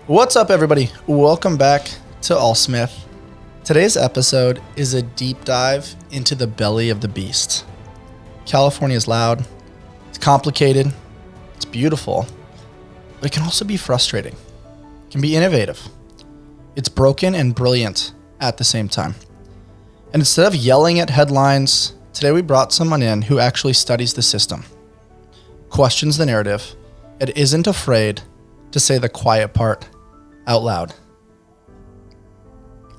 What's up, everybody? Welcome back to ALLSMITH. Today's episode is a deep dive into the belly of the beast. California is loud, it's complicated, it's beautiful, but it can also be frustrating. It can be innovative. It's broken and brilliant at the same time. And instead of yelling at headlines, today we brought someone in who actually studies the system, questions the narrative, and isn't afraid to say the quiet part out loud.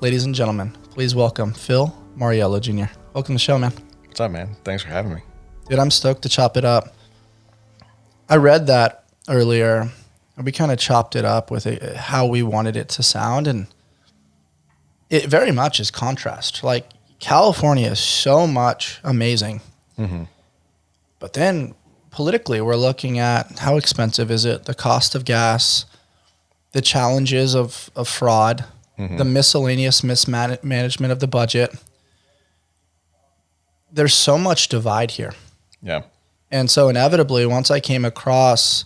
Ladies and gentlemen, please welcome Phil Mauriello Jr. Welcome to the show, man. What's up, man? Thanks for having me. Dude, I'm stoked to chop it up. I read that earlier, and we kind of chopped it up with how we wanted it to sound, and it very much is contrast. Like, California is so much amazing, but then politically, we're looking at how expensive is it, the cost of gas, the challenges of fraud, the miscellaneous mismanagement of the budget. There's so much divide here. Yeah. And so inevitably, once I came across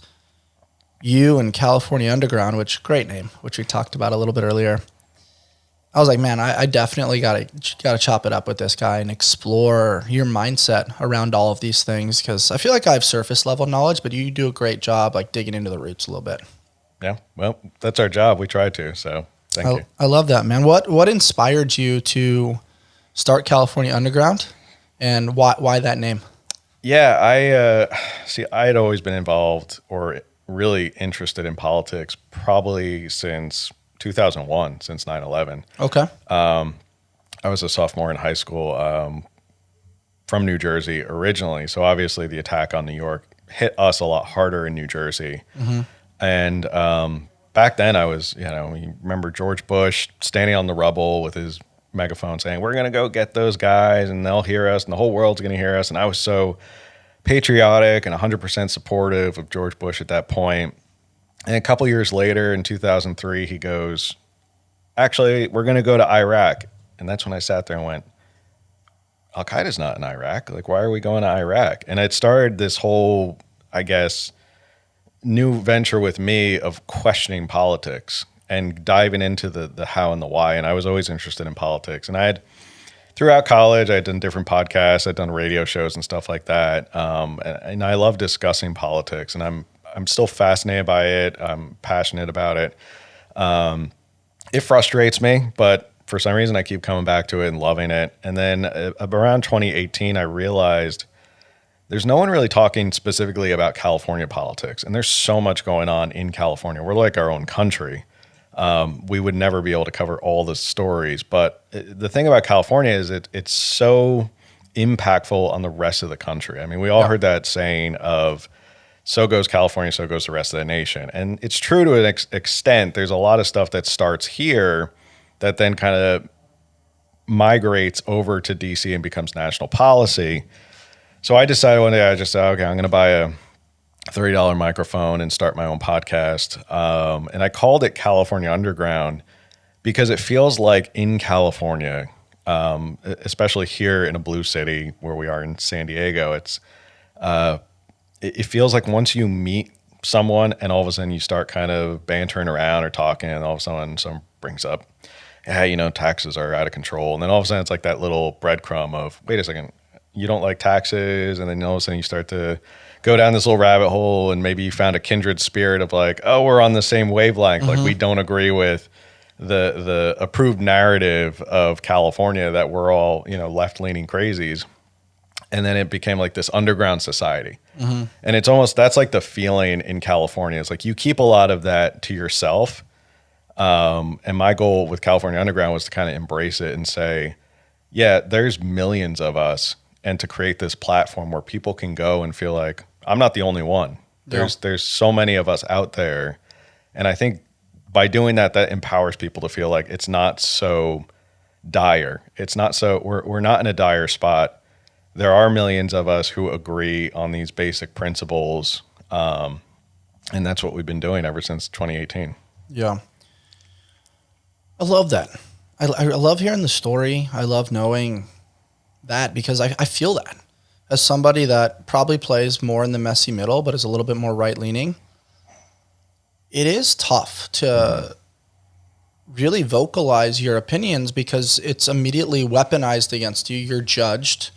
you and California Underground, which great name, which we talked about a little bit earlier, I was like, man, I definitely gotta chop it up with this guy and explore your mindset around all of these things, because I feel like I have surface level knowledge, but you do a great job like digging into the roots a little bit. Yeah. Well, that's our job. We try to. So thank you. I love that, man. What inspired you to start California Underground, and why that name? Yeah, I had always been involved or really interested in politics probably since 2001, since 9/11. Okay. I was a sophomore in high school from New Jersey originally. So obviously the attack on New York hit us a lot harder in New Jersey. And back then I was, you remember George Bush standing on the rubble with his megaphone saying, we're going to go get those guys and they'll hear us and the whole world's going to hear us. And I was so patriotic and 100% supportive of George Bush at that point. And a couple years later in 2003, he goes, actually, we're going to go to Iraq. And that's when I sat there and went, Al-Qaeda's not in Iraq. Like, why are we going to Iraq? And it started this whole, I guess, new venture with me of questioning politics and diving into the how and the why. And I was always interested in politics. And throughout college, I had done different podcasts, I'd done radio shows and stuff like that. And I love discussing politics, and I'm still fascinated by it. I'm passionate about it. It frustrates me, but for some reason I keep coming back to it and loving it. And then around 2018, I realized there's no one really talking specifically about California politics. And there's so much going on in California. We're like our own country. We would never be able to cover all the stories. But the thing about California is it's so impactful on the rest of the country. I mean, we all heard that saying of, so goes California, so goes the rest of the nation. And it's true to an extent. There's a lot of stuff that starts here that then kind of migrates over to DC and becomes national policy. So I decided one day, I just said, okay, I'm going to buy a $30 microphone and start my own podcast. And I called it California Underground because it feels like in California, especially here in a blue city where we are in San Diego, it feels like once you meet someone and all of a sudden you start kind of bantering around or talking, and all of a sudden someone brings up, yeah, taxes are out of control. And then all of a sudden it's like that little breadcrumb of, wait a second, you don't like taxes? And then all of a sudden you start to go down this little rabbit hole, and maybe you found a kindred spirit of like, oh, we're on the same wavelength. Like, we don't agree with the approved narrative of California that we're all, left-leaning crazies. And then it became like this underground society. And it's almost, that's like the feeling in California. It's like you keep a lot of that to yourself. And my goal with California Underground was to kind of embrace it and say, yeah, there's millions of us, and to create this platform where people can go and feel like, I'm not the only one. There's so many of us out there. And I think by doing that empowers people to feel like it's not so dire. It's not so, we're not in a dire spot. There are millions of us who agree on these basic principles. And that's what we've been doing ever since 2018. Yeah. I love that. I love hearing the story. I love knowing that, because I feel that as somebody that probably plays more in the messy middle, but is a little bit more right-leaning. it is tough to really vocalize your opinions because it's immediately weaponized against you. You're judged,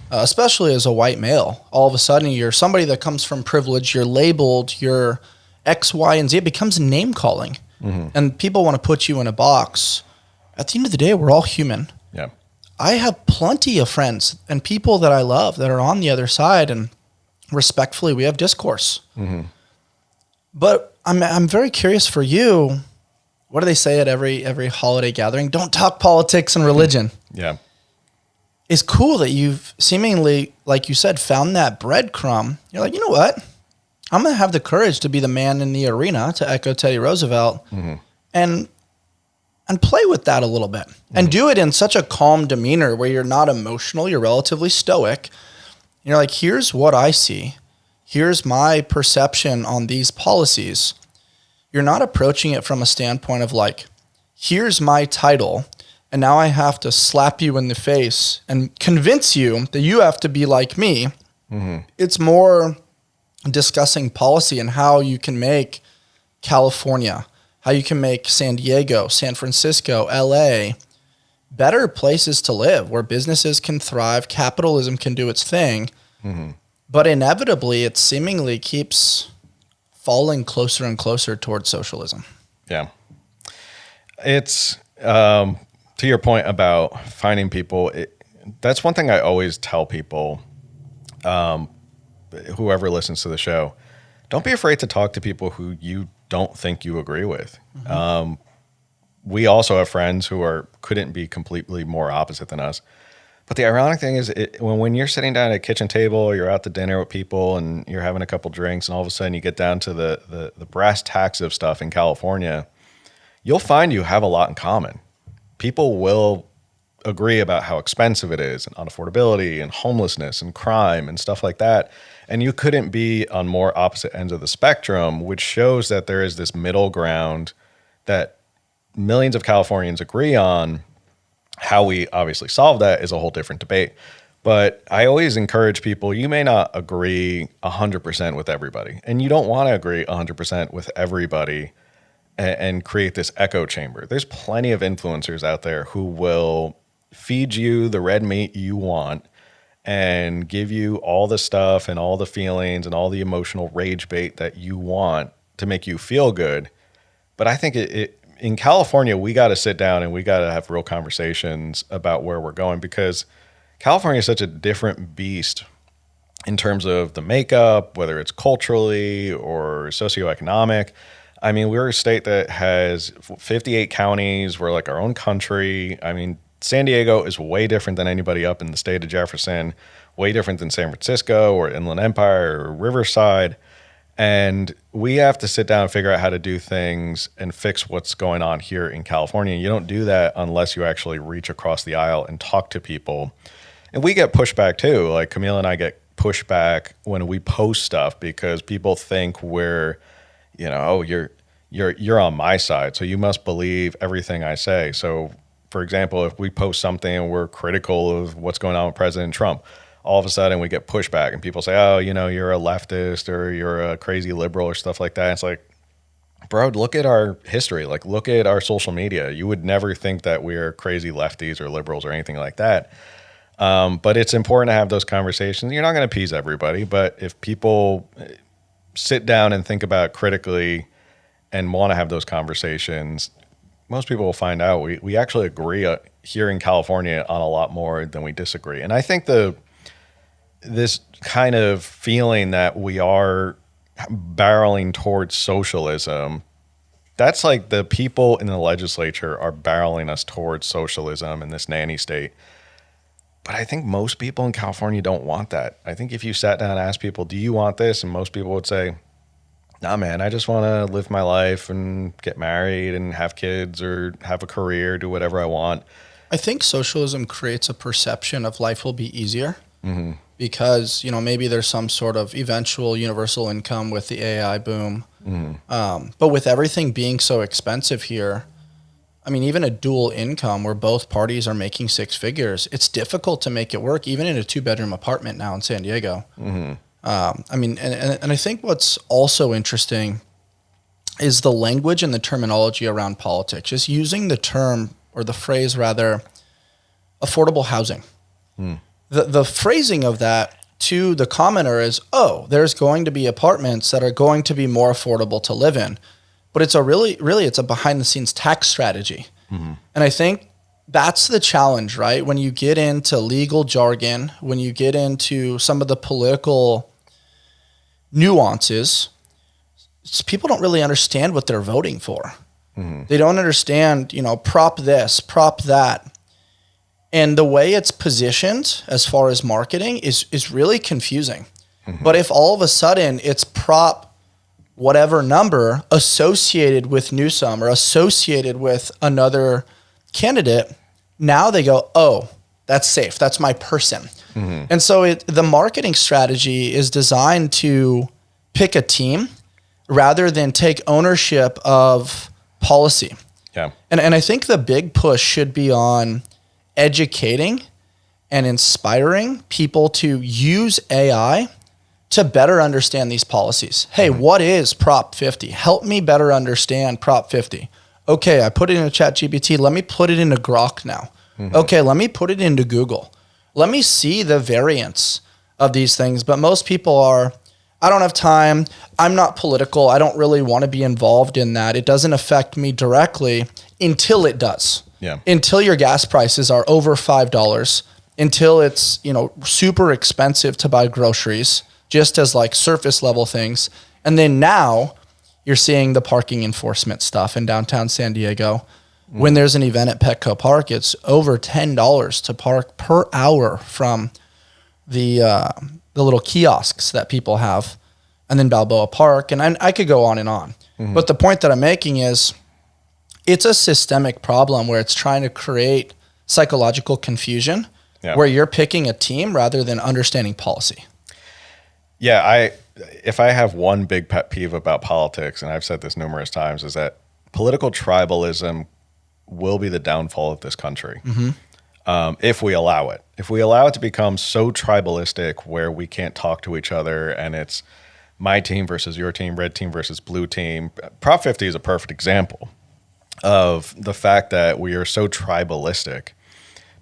especially as a white male. All of a sudden, you're somebody that comes from privilege. You're labeled. You're X, Y, and Z. It becomes name calling, and people want to put you in a box. At the end of the day, we're all human. Yeah. I have plenty of friends and people that I love that are on the other side, and respectfully, we have discourse. But I'm very curious for you. What do they say at every holiday gathering? Don't talk politics and religion. Yeah. It's cool that you've seemingly, like you said, found that breadcrumb. You're like, you know what? I'm going to have the courage to be the man in the arena, to echo Teddy Roosevelt, and play with that a little bit. And do it in such a calm demeanor where you're not emotional, you're relatively stoic. You're like, here's what I see. Here's my perception on these policies. You're not approaching it from a standpoint of like, here's my title, and now I have to slap you in the face and convince you that you have to be like me. It's more discussing policy and how you can make California, how you can make San Diego, San Francisco, LA, better places to live where businesses can thrive, capitalism can do its thing. But inevitably, it seemingly keeps falling closer and closer towards socialism. Yeah. It's, to your point about finding people, that's one thing I always tell people, whoever listens to the show, don't be afraid to talk to people who you don't think you agree with. We also have friends who couldn't be completely more opposite than us. But the ironic thing is when you're sitting down at a kitchen table, you're out to dinner with people and you're having a couple drinks, and all of a sudden you get down to the brass tacks of stuff in California, you'll find you have a lot in common. People will agree about how expensive it is and unaffordability and homelessness and crime and stuff like that. And you couldn't be on more opposite ends of the spectrum, which shows that there is this middle ground that millions of Californians agree on. How we obviously solve that is a whole different debate. But I always encourage people, you may not agree 100% with everybody, and you don't want to agree 100% with everybody and create this echo chamber. There's plenty of influencers out there who will feed you the red meat you want and give you all the stuff and all the feelings and all the emotional rage bait that you want to make you feel good. But I think in California, we got to sit down and we got to have real conversations about where we're going, because California is such a different beast in terms of the makeup, whether it's culturally or socioeconomic. I mean, we're a state that has 58 counties. We're like our own country. I mean, San Diego is way different than anybody up in the state of Jefferson, way different than San Francisco or Inland Empire or Riverside. And we have to sit down and figure out how to do things and fix what's going on here in California. You don't do that unless you actually reach across the aisle and talk to people. And we get pushback too. Like Camille and I get pushback when we post stuff because people think we're, oh, you're on my side, so you must believe everything I say. So, for example, if we post something and we're critical of what's going on with President Trump, all of a sudden we get pushback and people say, oh, you're a leftist or you're a crazy liberal or stuff like that. It's like, bro, look at our history. Like, look at our social media. You would never think that we're crazy lefties or liberals or anything like that. But it's important to have those conversations. You're not going to appease everybody, but if people sit down and think about it critically and want to have those conversations, most people will find out we actually agree here in California on a lot more than we disagree. And I think this kind of feeling that we are barreling towards socialism, that's like the people in the legislature are barreling us towards socialism in this nanny state. But I think most people in California don't want that. I think if you sat down and asked people, do you want this? And most people would say, nah, man, I just want to live my life and get married and have kids or have a career, do whatever I want. I think socialism creates a perception of life will be easier because, maybe there's some sort of eventual universal income with the AI boom. But with everything being so expensive here, I mean, even a dual income where both parties are making six figures, it's difficult to make it work, even in a 2-bedroom apartment now in San Diego. I mean, and I think what's also interesting is the language and the terminology around politics. Just using the term, or the phrase rather, affordable housing. The phrasing of that to the commenter is, oh, there's going to be apartments that are going to be more affordable to live in. But it's it's a behind the scenes tax strategy. And I think that's the challenge, right? When you get into legal jargon, when you get into some of the political nuances, people don't really understand what they're voting for. They don't understand, prop this, prop that. And the way it's positioned as far as marketing is really confusing. But if all of a sudden it's prop whatever number associated with Newsom or associated with another candidate, now they go, oh, that's safe. That's my person. And so the marketing strategy is designed to pick a team rather than take ownership of policy. Yeah. And I think the big push should be on educating and inspiring people to use AI to better understand these policies. Hey, what is Prop 50? Help me better understand Prop 50. Okay, I put it in a ChatGPT. Let me put it into Grok now. Okay, let me put it into Google. Let me see the variants of these things. But most people are, I don't have time. I'm not political. I don't really want to be involved in that. It doesn't affect me directly until it does. Yeah. Until your gas prices are over $5, until it's, super expensive to buy groceries, just as like surface level things. And then now you're seeing the parking enforcement stuff in downtown San Diego. When there's an event at Petco Park, it's over $10 to park per hour from the little kiosks that people have, and then Balboa Park. And I could go on and on. But the point that I'm making is it's a systemic problem where it's trying to create psychological confusion where you're picking a team rather than understanding policy. Yeah, if I have one big pet peeve about politics, and I've said this numerous times, is that political tribalism will be the downfall of this country if we allow it. If we allow it to become so tribalistic where we can't talk to each other and it's my team versus your team, red team versus blue team. Prop 50 is a perfect example of the fact that we are so tribalistic.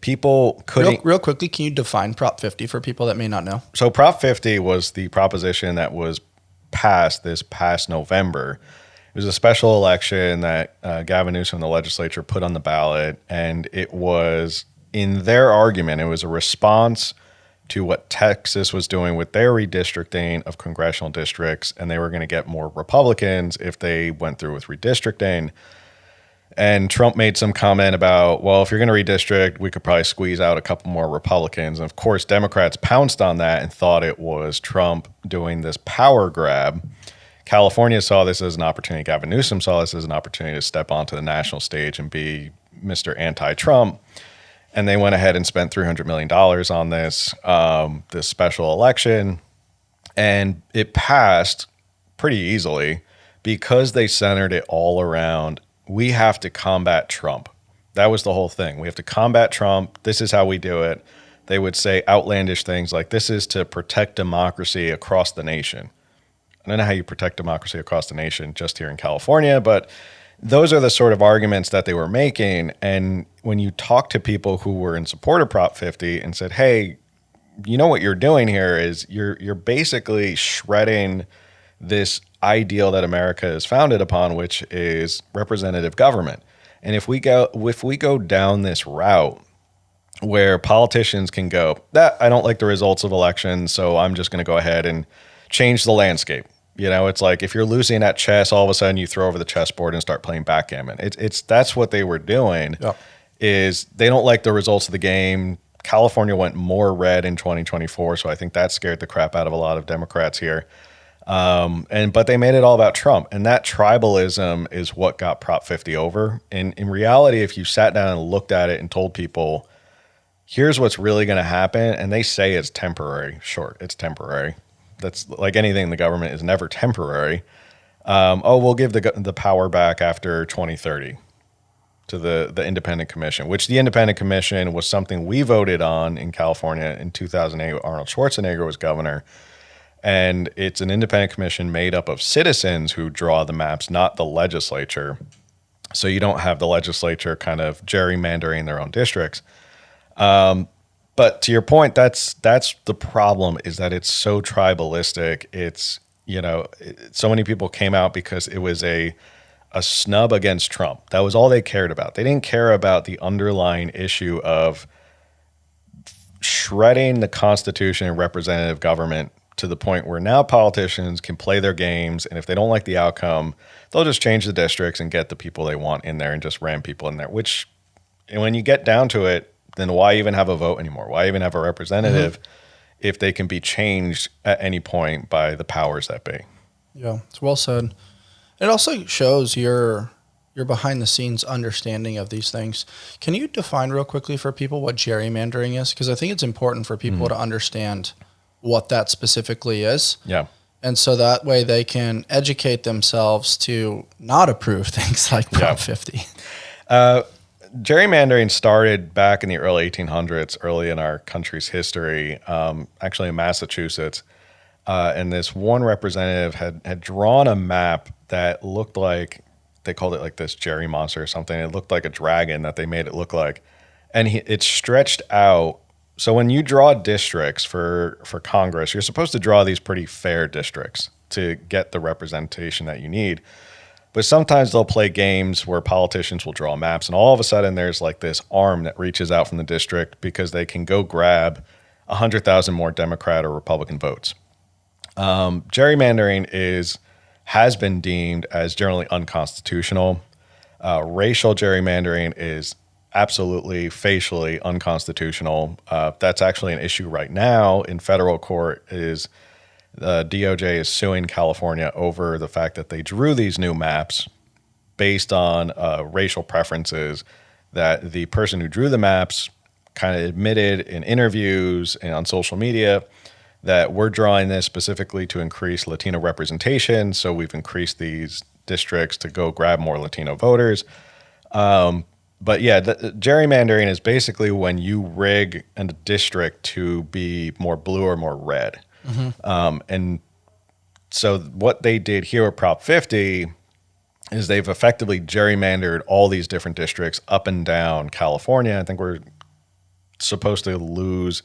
People couldn't... Real quickly, can you define Prop 50 for people that may not know? So Prop 50 was the proposition that was passed this past November. It was a special election that Gavin Newsom, the legislature, put on the ballot, and it was, in their argument, it was a response to what Texas was doing with their redistricting of congressional districts, and they were going to get more Republicans if they went through with redistricting. And Trump made some comment about, well, if you're going to redistrict, we could probably squeeze out a couple more Republicans. And of course, Democrats pounced on that and thought it was Trump doing this power grab. California saw this as an opportunity. Gavin Newsom saw this as an opportunity to step onto the national stage and be Mr. Anti-Trump. And they went ahead and spent $300 million on this special election. And it passed pretty easily because they centered it all around, we have to combat Trump. That was the whole thing. We have to combat Trump. This is how we do it. They would say outlandish things like, this is to protect democracy across the nation. I don't know how you protect democracy across the nation just here in California, but those are the sort of arguments that they were making. And when you talk to people who were in support of Prop 50 and said, hey, you know what you're doing here is you're basically shredding this ideal that America is founded upon, which is representative government. And if we go down this route where politicians can go, I don't like the results of elections, so I'm just going to go ahead and change the landscape. It's like if you're losing at chess, all of a sudden you throw over the chessboard and start playing backgammon. That's what they were doing. Yep. Is they don't like the results of the game. California went more red in 2024, so I think that scared the crap out of a lot of Democrats here. But they made it all about Trump, and that tribalism is what got Prop 50 over. And in reality, if you sat down and looked at it and told people, here's what's really going to happen, and they say it's temporary. Sure, it's temporary. That's like anything in the government is never temporary. We'll give the power back after 2030 to the independent commission, which the independent commission was something we voted on in California in 2008. Arnold Schwarzenegger was governor. And it's an independent commission made up of citizens who draw the maps, not the legislature. So you don't have the legislature kind of gerrymandering their own districts. But to your point, that's the problem, is that it's so tribalistic. It's, so many people came out because it was a snub against Trump. That was all they cared about. They didn't care about the underlying issue of shredding the Constitution and representative government to the point where now politicians can play their games, and if they don't like the outcome, they'll just change the districts and get the people they want in there and just ram people in there, which, when you get down to it, then why even have a vote anymore? Why even have a representative if they can be changed at any point by the powers that be? Yeah, it's well said. It also shows your behind the scenes understanding of these things. Can you define real quickly for people what gerrymandering is? Because I think it's important for people to understand what that specifically is. Yeah. And so that way they can educate themselves to not approve things like Prop 50. Gerrymandering started back in the early 1800s, early in our country's history, actually in Massachusetts. And this one representative had drawn a map that looked like, they called it like this Jerry monster or something. It looked like a dragon that they made it look like. And it stretched out. So when you draw districts for Congress, you're supposed to draw these pretty fair districts to get the representation that you need. But sometimes they'll play games where politicians will draw maps, and all of a sudden there's like this arm that reaches out from the district because they can go grab 100,000 more Democrat or Republican votes. Gerrymandering has been deemed as generally unconstitutional. Racial gerrymandering is absolutely facially unconstitutional. That's actually an issue right now in federal court. The DOJ is suing California over the fact that they drew these new maps based on racial preferences, that the person who drew the maps kind of admitted in interviews and on social media that we're drawing this specifically to increase Latino representation. So we've increased these districts to go grab more Latino voters. But yeah, gerrymandering is basically when you rig a district to be more blue or more red. And so what they did here with Prop 50 is they've effectively gerrymandered all these different districts up and down California. I think we're supposed to lose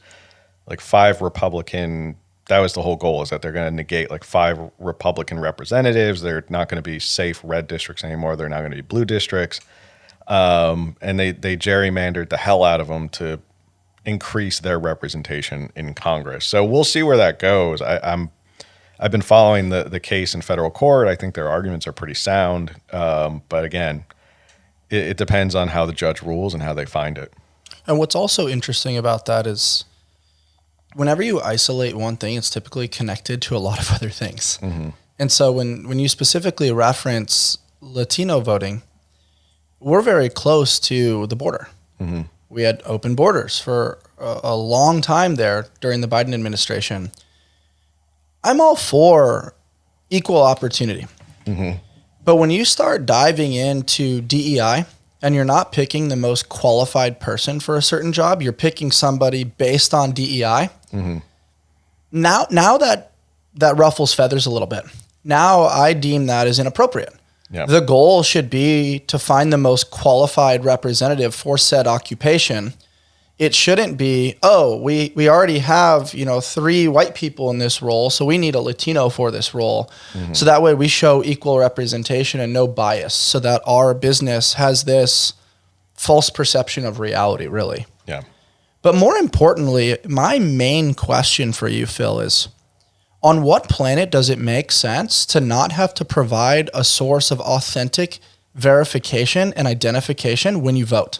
like 5 Republican. That was the whole goal, is that they're going to negate like 5 Republican representatives. They're not going to be safe red districts anymore. They're not going to be blue districts. And they gerrymandered the hell out of them to increase their representation in Congress. So we'll see where that goes. I've been following the case in federal court. I think their arguments are pretty sound. But again, it depends on how the judge rules and how they find it. And what's also interesting about that is whenever you isolate one thing, it's typically connected to a lot of other things. And so when you specifically reference Latino voting, we're very close to the border. We had open borders for a long time there during the Biden administration. I'm all for equal opportunity. But when you start diving into DEI and you're not picking the most qualified person for a certain job, you're picking somebody based on DEI. Now that ruffles feathers a little bit. Now I deem that as inappropriate. The goal should be to find the most qualified representative for said occupation. It shouldn't be, we already have, 3 white people in this role, so we need a Latino for this role. So that way we show equal representation and no bias, so that our business has this false perception of reality, really. Yeah. But more importantly, my main question for you, Phil, is on what planet does it make sense to not have to provide a source of authentic verification and identification when you vote?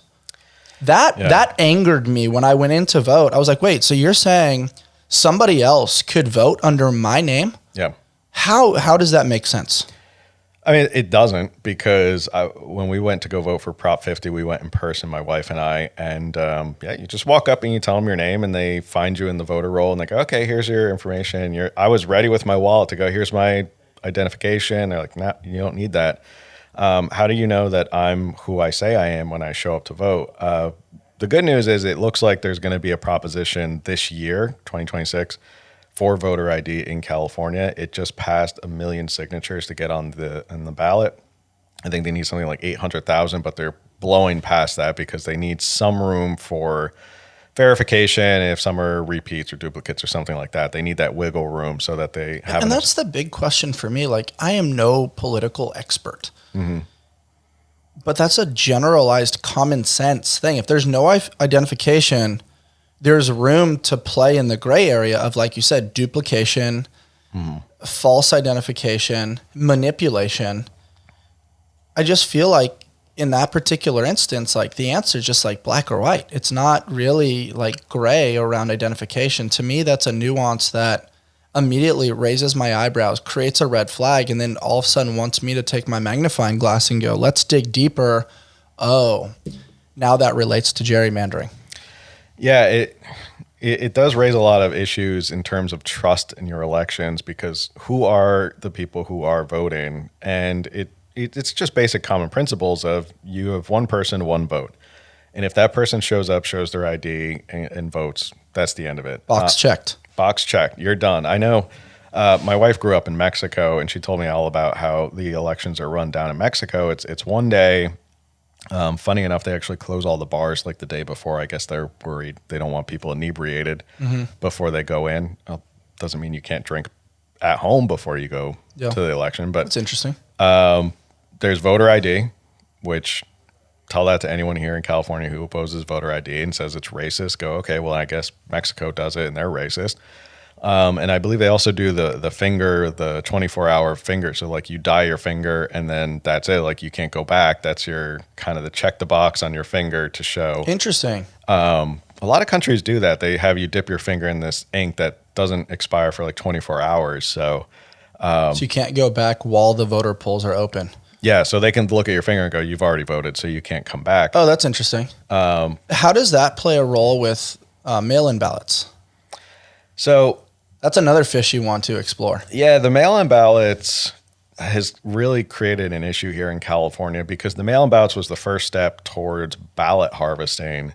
That angered me when I went in to vote. I was like, wait, so you're saying somebody else could vote under my name? Yeah. How does that make sense? I mean, it doesn't, because when we went to go vote for Prop 50, we went in person, my wife and I, and you just walk up and you tell them your name and they find you in the voter roll and they go, okay, here's your information. I was ready with my wallet to go, here's my identification. They're like, nah, you don't need that. How do you know that I'm who I say I am when I show up to vote? The good news is it looks like there's going to be a proposition this year, 2026, for voter ID in California. It just passed 1 million signatures to get on the ballot. I think they need something like 800,000, but they're blowing past that because they need some room for verification. If some are repeats or duplicates or something like that, they need that wiggle room so that they have. And that's the big question for me. Like, I am no political expert, but that's a generalized common sense thing. If there's no identification, there's room to play in the gray area of, like you said, duplication, false identification, manipulation. I just feel like in that particular instance, like the answer is just like black or white. It's not really like gray around identification. To me, that's a nuance that immediately raises my eyebrows, creates a red flag, and then all of a sudden wants me to take my magnifying glass and go, let's dig deeper. Oh, now that relates to gerrymandering. Yeah, it does raise a lot of issues in terms of trust in your elections, because who are the people who are voting? And it's just basic common principles of you have one person, one vote. And if that person shows up, shows their ID and votes, that's the end of it. Box checked. Box checked. You're done. I know my wife grew up in Mexico, and she told me all about how the elections are run down in Mexico. It's one day. Funny enough, they actually close all the bars like the day before. I guess they're worried they don't want people inebriated before they go in. Doesn't mean you can't drink at home before you go to the election, but it's interesting. There's voter ID, which tell that to anyone here in California who opposes voter ID and says it's racist. Go, okay, well, I guess Mexico does it and they're racist. And I believe they also do the finger, the 24-hour finger. So like you dye your finger and then that's it. Like you can't go back. That's your kind of the check the box on your finger to show. Interesting. A lot of countries do that. They have you dip your finger in this ink that doesn't expire for like 24 hours. So you can't go back while the voter polls are open. Yeah, so they can look at your finger and go, you've already voted, so you can't come back. Oh, that's interesting. How does that play a role with mail-in ballots? So that's another fish you want to explore. Yeah, the mail-in ballots has really created an issue here in California because the mail-in ballots was the first step towards ballot harvesting,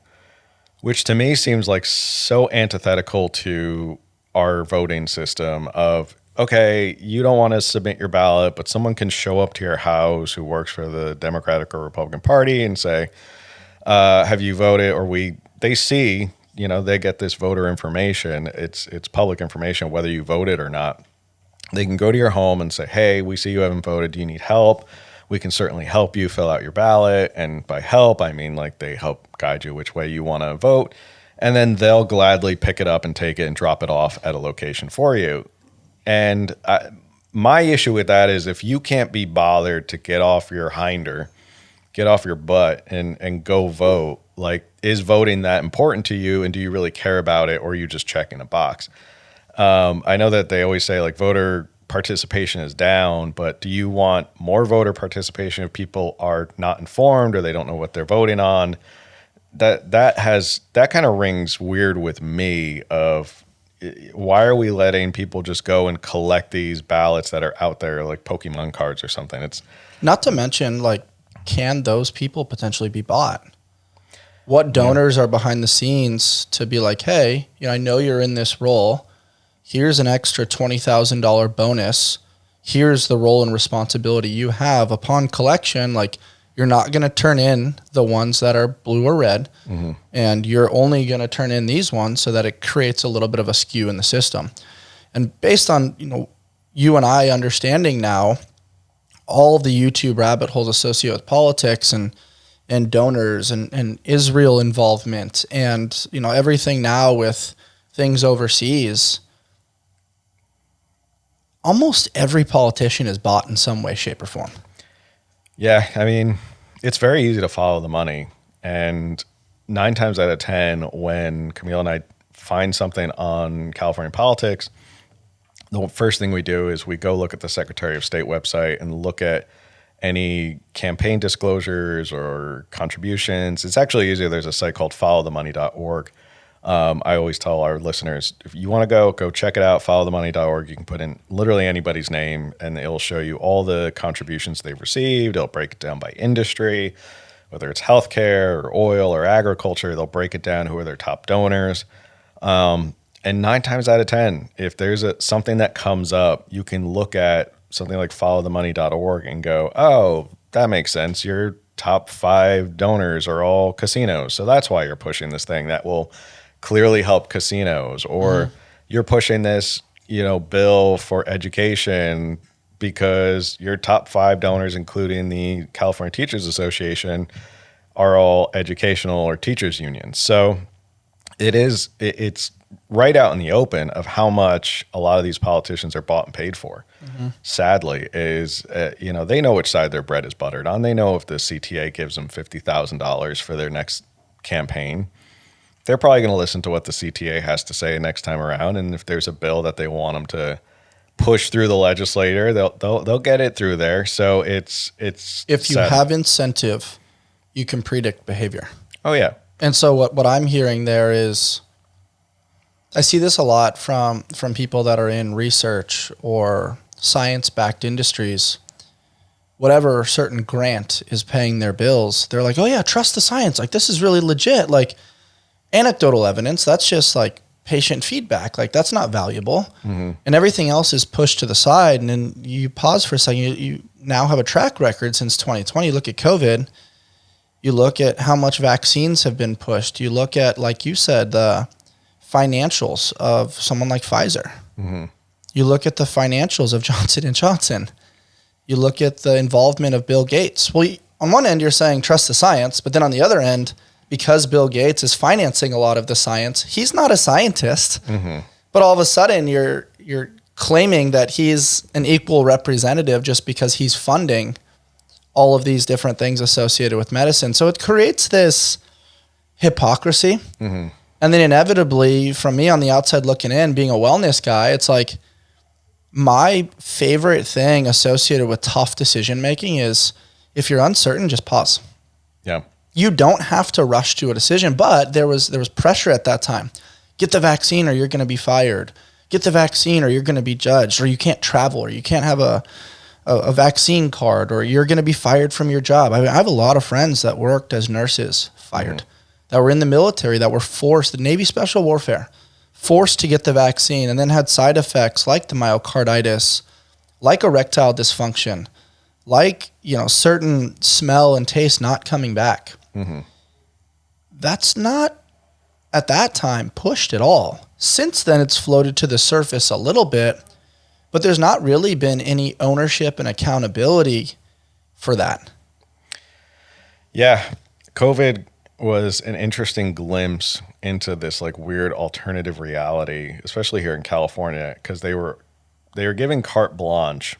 which to me seems like so antithetical to our voting system of, okay, you don't want to submit your ballot, but someone can show up to your house who works for the Democratic or Republican Party and say, have you voted? Or they see, they get this voter information. It's public information, whether you voted or not. They can go to your home and say, hey, we see you haven't voted. Do you need help? We can certainly help you fill out your ballot. And by help, I mean like they help guide you which way you want to vote. And then they'll gladly pick it up and take it and drop it off at a location for you. And my issue with that is if you can't be bothered to get off your get off your butt and go vote, like, is voting that important to you? And do you really care about it? Or are you just checking a box? I know that they always say like voter participation is down, but do you want more voter participation if people are not informed or they don't know what they're voting on? That kind of rings weird with me of, why are we letting people just go and collect these ballots that are out there like Pokemon cards or something? It's not to mention, like, can those people potentially be bought? What donors are behind the scenes to be like, hey, I know you're in this role. Here's an extra $20,000 bonus. Here's the role and responsibility you have upon collection. Like, you're not going to turn in the ones that are blue or red, and you're only going to turn in these ones so that it creates a little bit of a skew in the system. And based on, you and I understanding now all of the YouTube rabbit holes associated with politics and donors and Israel involvement and, everything now with things overseas, almost every politician is bought in some way, shape, or form. Yeah, I mean, it's very easy to follow the money. And 9 times out of 10, when Camille and I find something on California politics, the first thing we do is we go look at the Secretary of State website and look at any campaign disclosures or contributions. It's actually easier. There's a site called followthemoney.org. I always tell our listeners, if you want to go check it out, followthemoney.org. You can put in literally anybody's name and it'll show you all the contributions they've received. It'll break it down by industry, whether it's healthcare or oil or agriculture. They'll break it down who are their top donors. And 9 times out of 10, if there's something that comes up, you can look at something like followthemoney.org and go, oh, that makes sense. Your top 5 donors are all casinos. So that's why you're pushing this thing that will clearly help casinos. Or you're pushing this, bill for education because your top 5 donors, including the California Teachers Association, are all educational or teachers unions. So it's right out in the open of how much a lot of these politicians are bought and paid for. Sadly, is they know which side their bread is buttered on. They know if the CTA gives them $50,000 for their next campaign, they're probably going to listen to what the CTA has to say next time around. And if there's a bill that they want them to push through the legislature, they'll get it through there. So it's if you have incentive, you can predict behavior. Oh yeah. And so what I'm hearing there is, I see this a lot from people that are in research or science-backed industries. Whatever certain grant is paying their bills, they're like, oh yeah, trust the science. Like, this is really legit. Like, anecdotal evidence, that's just like patient feedback. Like, that's not valuable. And everything else is pushed to the side. And then you pause for a second. You now have a track record since 2020. You look at COVID. You look at how much vaccines have been pushed. You look at, like you said, the financials of someone like Pfizer. You look at the financials of Johnson & Johnson. You look at the involvement of Bill Gates. Well, on one end, you're saying trust the science, but then on the other end, because Bill Gates is financing a lot of the science, he's not a scientist. But all of a sudden, you're claiming that he's an equal representative just because he's funding all of these different things associated with medicine. So it creates this hypocrisy. And then inevitably, from me on the outside looking in, being a wellness guy, it's like my favorite thing associated with tough decision making is if you're uncertain, just pause. Yeah. You don't have to rush to a decision, but there was pressure at that time. Get the vaccine or you're going to be fired. Get the vaccine or you're going to be judged, or you can't travel, or you can't have a vaccine card, or you're going to be fired from your job. I have a lot of friends that worked as nurses, fired, that were in the military, that were forced, the Navy Special Warfare, forced to get the vaccine, and then had side effects like the myocarditis, like erectile dysfunction, like, certain smell and taste not coming back. That's not, at that time, pushed at all. Since then, it's floated to the surface a little bit, but there's not really been any ownership and accountability for that. Yeah. COVID was an interesting glimpse into this like weird alternative reality, especially here in California, because they were giving carte blanche.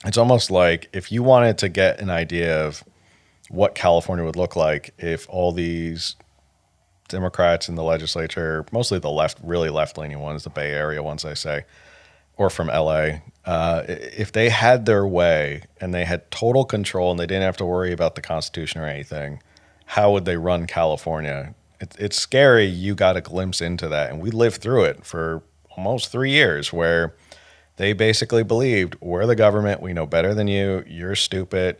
It's almost like if you wanted to get an idea of what California would look like if all these Democrats in the legislature, mostly the really left-leaning ones, the Bay Area ones, I say, or from LA, if they had their way and they had total control and they didn't have to worry about the Constitution or anything, how would they run California? It's scary. You got a glimpse into that. And we lived through it for almost 3 years where they basically believed, we're the government, we know better than you, you're stupid,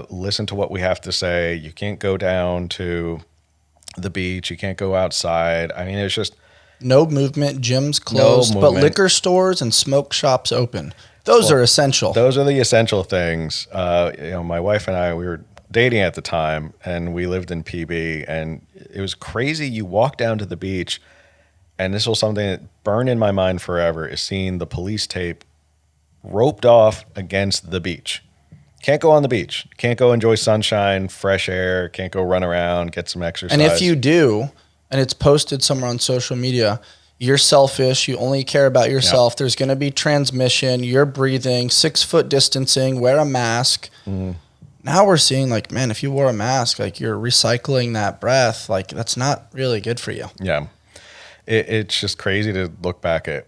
listen to what we have to say, you can't go down to the beach, you can't go outside. I mean, it's just... No movement, gyms closed, but liquor stores and smoke shops open. Those are essential. Those are the essential things. My wife and I, we were dating at the time, and we lived in PB, and it was crazy. You walk down to the beach, and this was something that burned in my mind forever, is seeing the police tape roped off against the beach. Can't go on the beach. Can't go enjoy sunshine, fresh air. Can't go run around, get some exercise. And if you do, and it's posted somewhere on social media, you're selfish, you only care about yourself, there's going to be transmission, you're breathing, 6 foot distancing, wear a mask. Now we're seeing like, man, if you wore a mask, like you're recycling that breath, like that's not really good for you. Yeah. It's just crazy to look back at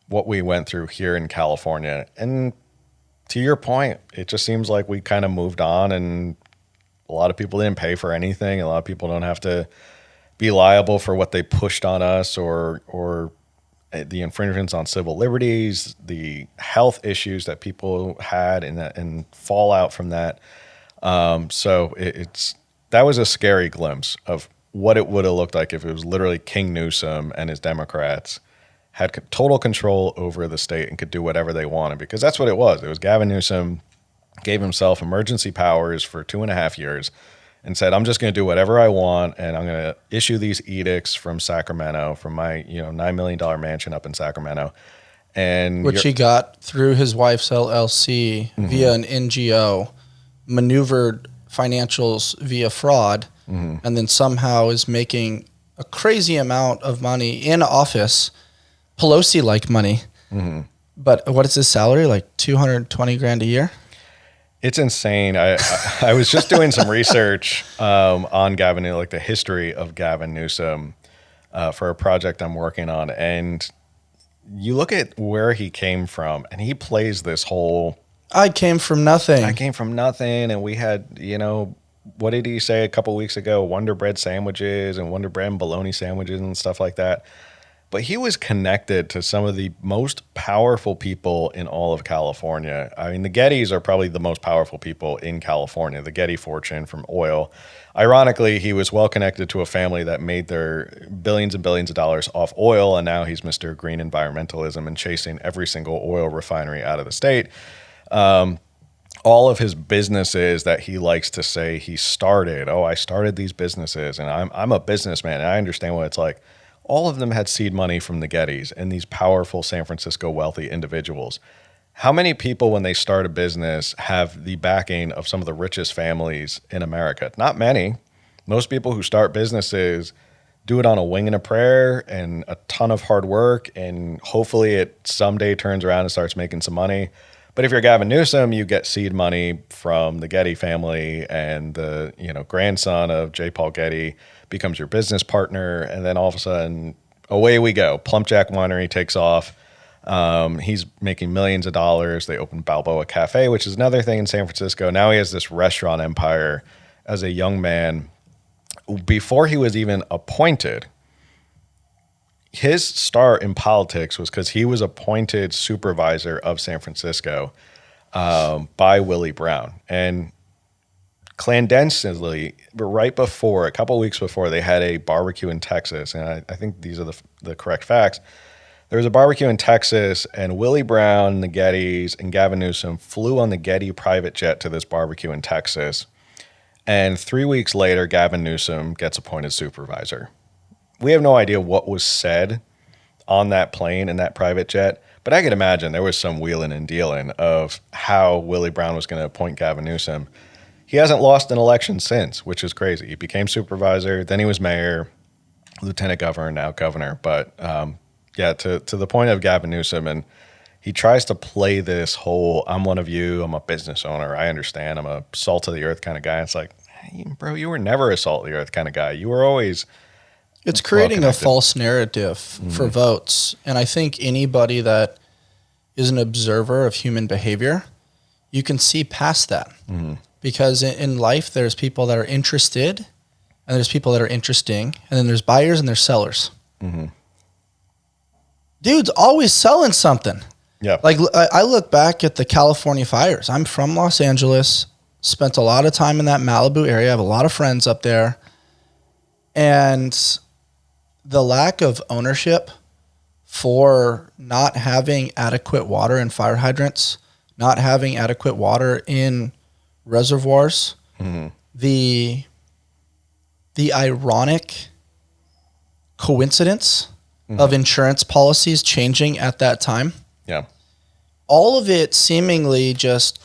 what we went through here in California. And to your point, it just seems like we kind of moved on, and a lot of people didn't pay for anything. A lot of people don't have to be liable for what they pushed on us, or the infringements on civil liberties, the health issues that people had, and fallout from that. So that was a scary glimpse of what it would have looked like if it was literally King Newsom and his Democrats had total control over the state and could do whatever they wanted, because that's what it was. It was Gavin Newsom gave himself emergency powers for 2.5 years and said, I'm just going to do whatever I want, and I'm going to issue these edicts from Sacramento, from my $9 million mansion up in Sacramento. And which he got through his wife's LLC via an NGO, maneuvered financials via fraud, and then somehow is making a crazy amount of money in office, Pelosi-like money. But what is his salary? Like $220,000 a year? It's insane. I was just doing some research on Gavin, like the history of Gavin Newsom, for a project I'm working on. And you look at where he came from, and he plays this whole... I came from nothing. And we had, what did he say a couple weeks ago? Wonder Bread sandwiches and Wonder Bread and bologna sandwiches and stuff like that. But he was connected to some of the most powerful people in all of California. I mean, the Gettys are probably the most powerful people in California, the Getty fortune from oil. Ironically, he was well connected to a family that made their billions and billions of dollars off oil, and now he's Mr. Green Environmentalism and chasing every single oil refinery out of the state. All of his businesses that he likes to say he started, I started these businesses, and I'm a businessman, and I understand what it's like. All of them had seed money from the Gettys and these powerful San Francisco wealthy individuals. How many people, when they start a business, have the backing of some of the richest families in America? Not many. Most people who start businesses do it on a wing and a prayer and a ton of hard work, and hopefully it someday turns around and starts making some money. But if you're Gavin Newsom, you get seed money from the Getty family, and the grandson of J. Paul Getty becomes your business partner, and then all of a sudden, away we go. Plumpjack Winery takes off. He's making millions of dollars. They open Balboa Cafe, which is another thing in San Francisco. Now he has this restaurant empire as a young man. Before he was even appointed, his start in politics was because he was appointed supervisor of San Francisco by Willie Brown. And clandestinely, right before, a couple of weeks before, they had a barbecue in Texas. And I think these are the correct facts. There was a barbecue in Texas, and Willie Brown, the Gettys, and Gavin Newsom flew on the Getty private jet to this barbecue in Texas. And 3 weeks later, Gavin Newsom gets appointed supervisor. We have no idea what was said on that plane in that private jet, but I could imagine there was some wheeling and dealing of how Willie Brown was going to appoint Gavin Newsom. He hasn't lost an election since, which is crazy. He became supervisor, then he was mayor, lieutenant governor, now governor. But to the point of Gavin Newsom, and he tries to play this whole, I'm one of you, I'm a business owner, I understand, I'm a salt of the earth kind of guy. It's like, hey, bro, you were never a salt of the earth kind of guy. You were always... It's creating a false narrative for votes. And I think anybody that is an observer of human behavior, you can see past that. Because in life, there's people that are interested, and there's people that are interesting, and then there's buyers and there's sellers. Dude's always selling something. Yeah. Like, I look back at the California fires. I'm from Los Angeles, spent a lot of time in that Malibu area. I have a lot of friends up there. And the lack of ownership for not having adequate water in fire hydrants, not having adequate water in reservoirs, the ironic coincidence of insurance policies changing at that time. Yeah. All of it seemingly just,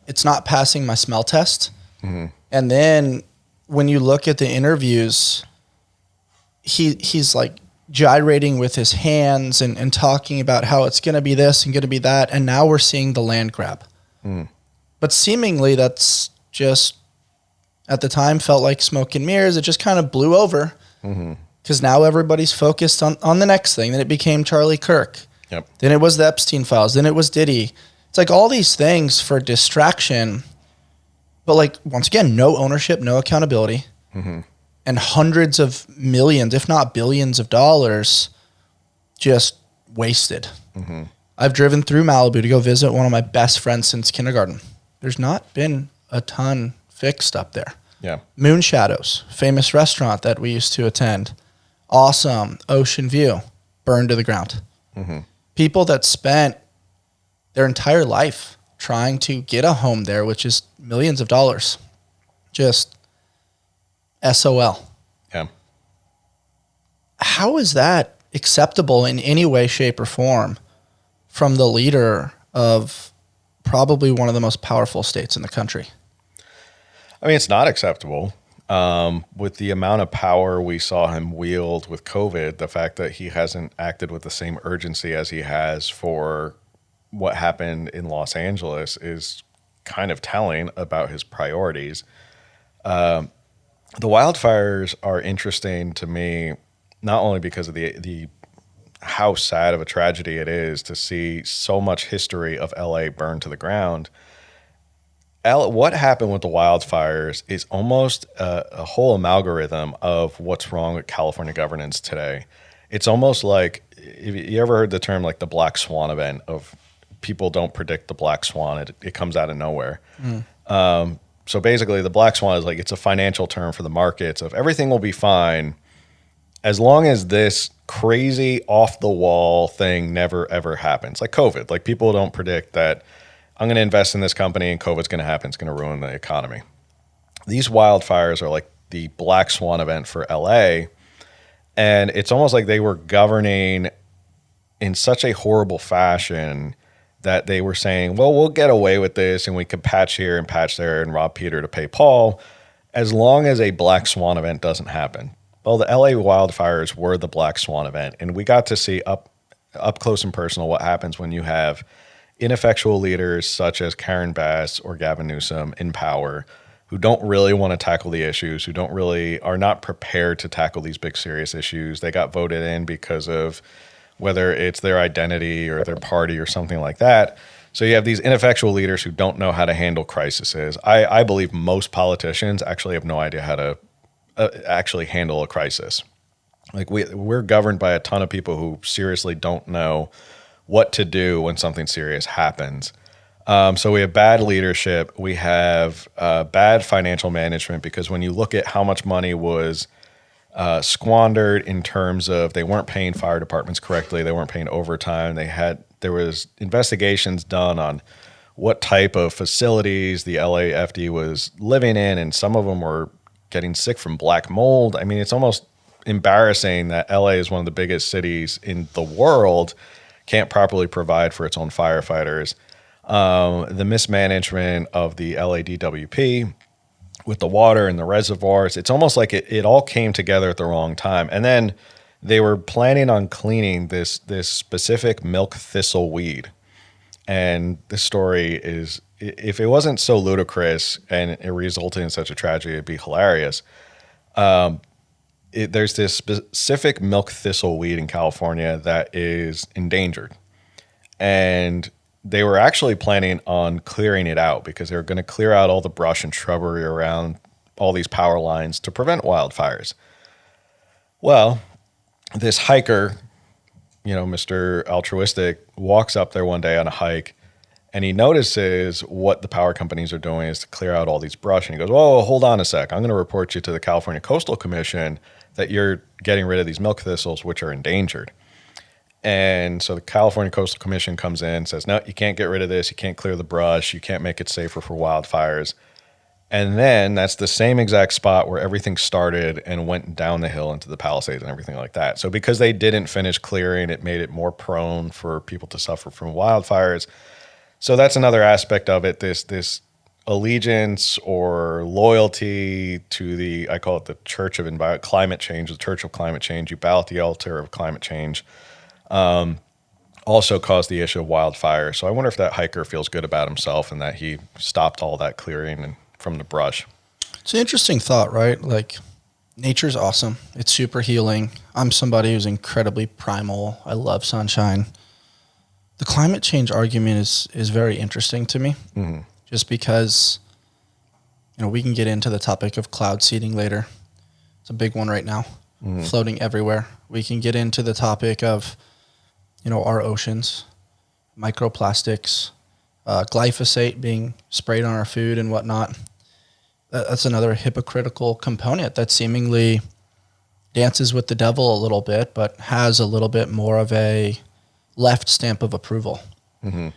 it's not passing my smell test. And then when you look at the interviews, he's like gyrating with his hands and talking about how it's going to be this and going to be that. And now we're seeing the land grab. But seemingly that's just, at the time, felt like smoke and mirrors. It just kind of blew over because now everybody's focused on the next thing. Then it became Charlie Kirk. Yep. Then it was the Epstein files. Then it was Diddy. It's like all these things for distraction. But like, once again, no ownership, no accountability. And hundreds of millions, if not billions of dollars just wasted. I've driven through Malibu to go visit one of my best friends since kindergarten. There's not been a ton fixed up there. Yeah. Moon Shadows, famous restaurant that we used to attend. Awesome ocean view, burned to the ground. Mm-hmm. People that spent their entire life trying to get a home there, which is millions of dollars, just SOL. Yeah. How is that acceptable in any way, shape, or form from the leader of probably one of the most powerful states in the country? I mean, it's not acceptable. With the amount of power we saw him wield with COVID, the fact that he hasn't acted with the same urgency as he has for what happened in Los Angeles is kind of telling about his priorities. The wildfires are interesting to me, not only because of the how sad of a tragedy it is to see so much history of LA burned to the ground. What happened with the wildfires is almost a whole amalgam of what's wrong with California governance today. It's almost like, if you ever heard the term like the black swan event of people don't predict the black swan, it comes out of nowhere. So basically the black swan is like, it's a financial term for the markets of everything will be fine as long as this crazy off the wall thing never ever happens. Like COVID, like people don't predict that I'm going to invest in this company and COVID's going to happen. It's going to ruin the economy. These wildfires are like the black swan event for LA. And it's almost like they were governing in such a horrible fashion that they were saying, well, we'll get away with this and we could patch here and patch there and rob Peter to pay Paul as long as a black swan event doesn't happen. Well, the LA wildfires were the black swan event. And we got to see up close and personal what happens when you have ineffectual leaders such as Karen Bass or Gavin Newsom in power who don't really want to tackle the issues, who are not prepared to tackle these big serious issues. They got voted in because of whether it's their identity or their party or something like that. So you have these ineffectual leaders who don't know how to handle crises. I believe most politicians actually have no idea how to actually handle a crisis. Like we're governed by a ton of people who seriously don't know what to do when something serious happens. So we have bad leadership. We have bad financial management because when you look at how much money was squandered in terms of they weren't paying fire departments correctly, they weren't paying overtime. There was investigations done on what type of facilities the LAFD was living in, and some of them were getting sick from black mold. I mean, it's almost embarrassing that LA is one of the biggest cities in the world, can't properly provide for its own firefighters. The mismanagement of the LADWP with the water and the reservoirs, it's almost like it all came together at the wrong time. And then they were planning on cleaning this specific milk thistle weed. And this story is, if it wasn't so ludicrous and it resulted in such a tragedy, it'd be hilarious. There's this specific milk thistle weed in California that is endangered. And they were actually planning on clearing it out because they were going to clear out all the brush and shrubbery around all these power lines to prevent wildfires. Well, this hiker, Mr. Altruistic, walks up there one day on a hike and he notices what the power companies are doing is to clear out all these brush. And he goes, "Oh, hold on a sec. I'm going to report you to the California Coastal Commission that you're getting rid of these milk thistles, which are endangered." And so the California Coastal Commission comes in and says, "No, you can't get rid of this. You can't clear the brush. You can't make it safer for wildfires." And then that's the same exact spot where everything started and went down the hill into the Palisades and everything like that. So because they didn't finish clearing, it made it more prone for people to suffer from wildfires. So that's another aspect of it, this allegiance or loyalty to I call it the Church of Climate Change, the Church of Climate Change. You bow at the altar of climate change. Also caused the issue of wildfire. So I wonder if that hiker feels good about himself and that he stopped all that clearing from the brush. It's an interesting thought, right? Like, nature's awesome. It's super healing. I'm somebody who's incredibly primal. I love sunshine. The climate change argument is very interesting to me, just because, we can get into the topic of cloud seeding later. It's a big one right now, floating everywhere. We can get into the topic of, our oceans, microplastics, glyphosate being sprayed on our food and whatnot. that's another hypocritical component that seemingly dances with the devil a little bit, but has a little bit more of a left stamp of approval. Mm-hmm.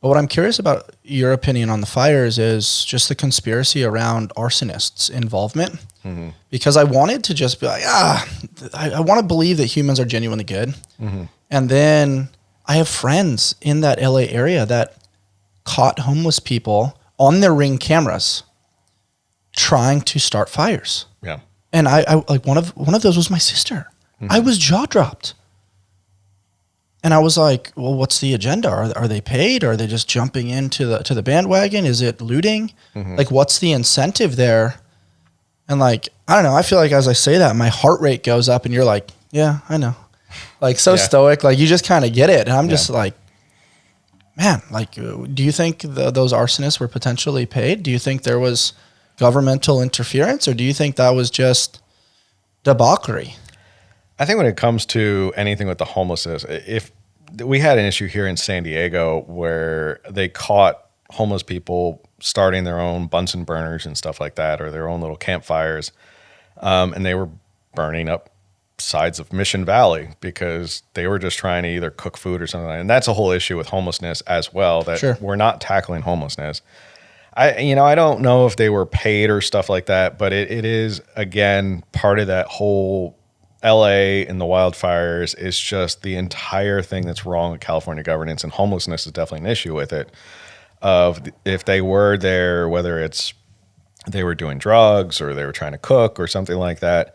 But what I'm curious about your opinion on the fires is just the conspiracy around arsonists' involvement. Mm-hmm. Because I wanted to just be like, I want to believe that humans are genuinely good. Mm-hmm. And then I have friends in that LA area that caught homeless people on their Ring cameras trying to start fires. Yeah. And I like one of those was my sister. Mm-hmm. I was jaw dropped. And I was like, well, what's the agenda? Are they paid? Are they just jumping into the bandwagon? Is it looting? Mm-hmm. Like, what's the incentive there? And like, I don't know. I feel like as I say that, my heart rate goes up and you're like, yeah, I know. Like stoic, like you just kind of get it. And I'm just like, man, like, do you think those arsonists were potentially paid? Do you think there was governmental interference, or do you think that was just debauchery? I think when it comes to anything with the homelessness, if we had an issue here in San Diego where they caught homeless people starting their own Bunsen burners and stuff like that, or their own little campfires, and they were burning up sides of Mission Valley because they were just trying to either cook food or something like that. And that's a whole issue with homelessness as well, that we're not tackling homelessness. I don't know if they were paid or stuff like that, but it is, again, part of that whole LA and the wildfires is just the entire thing that's wrong with California governance, and homelessness is definitely an issue with it. Of if they were there, whether it's they were doing drugs or they were trying to cook or something like that,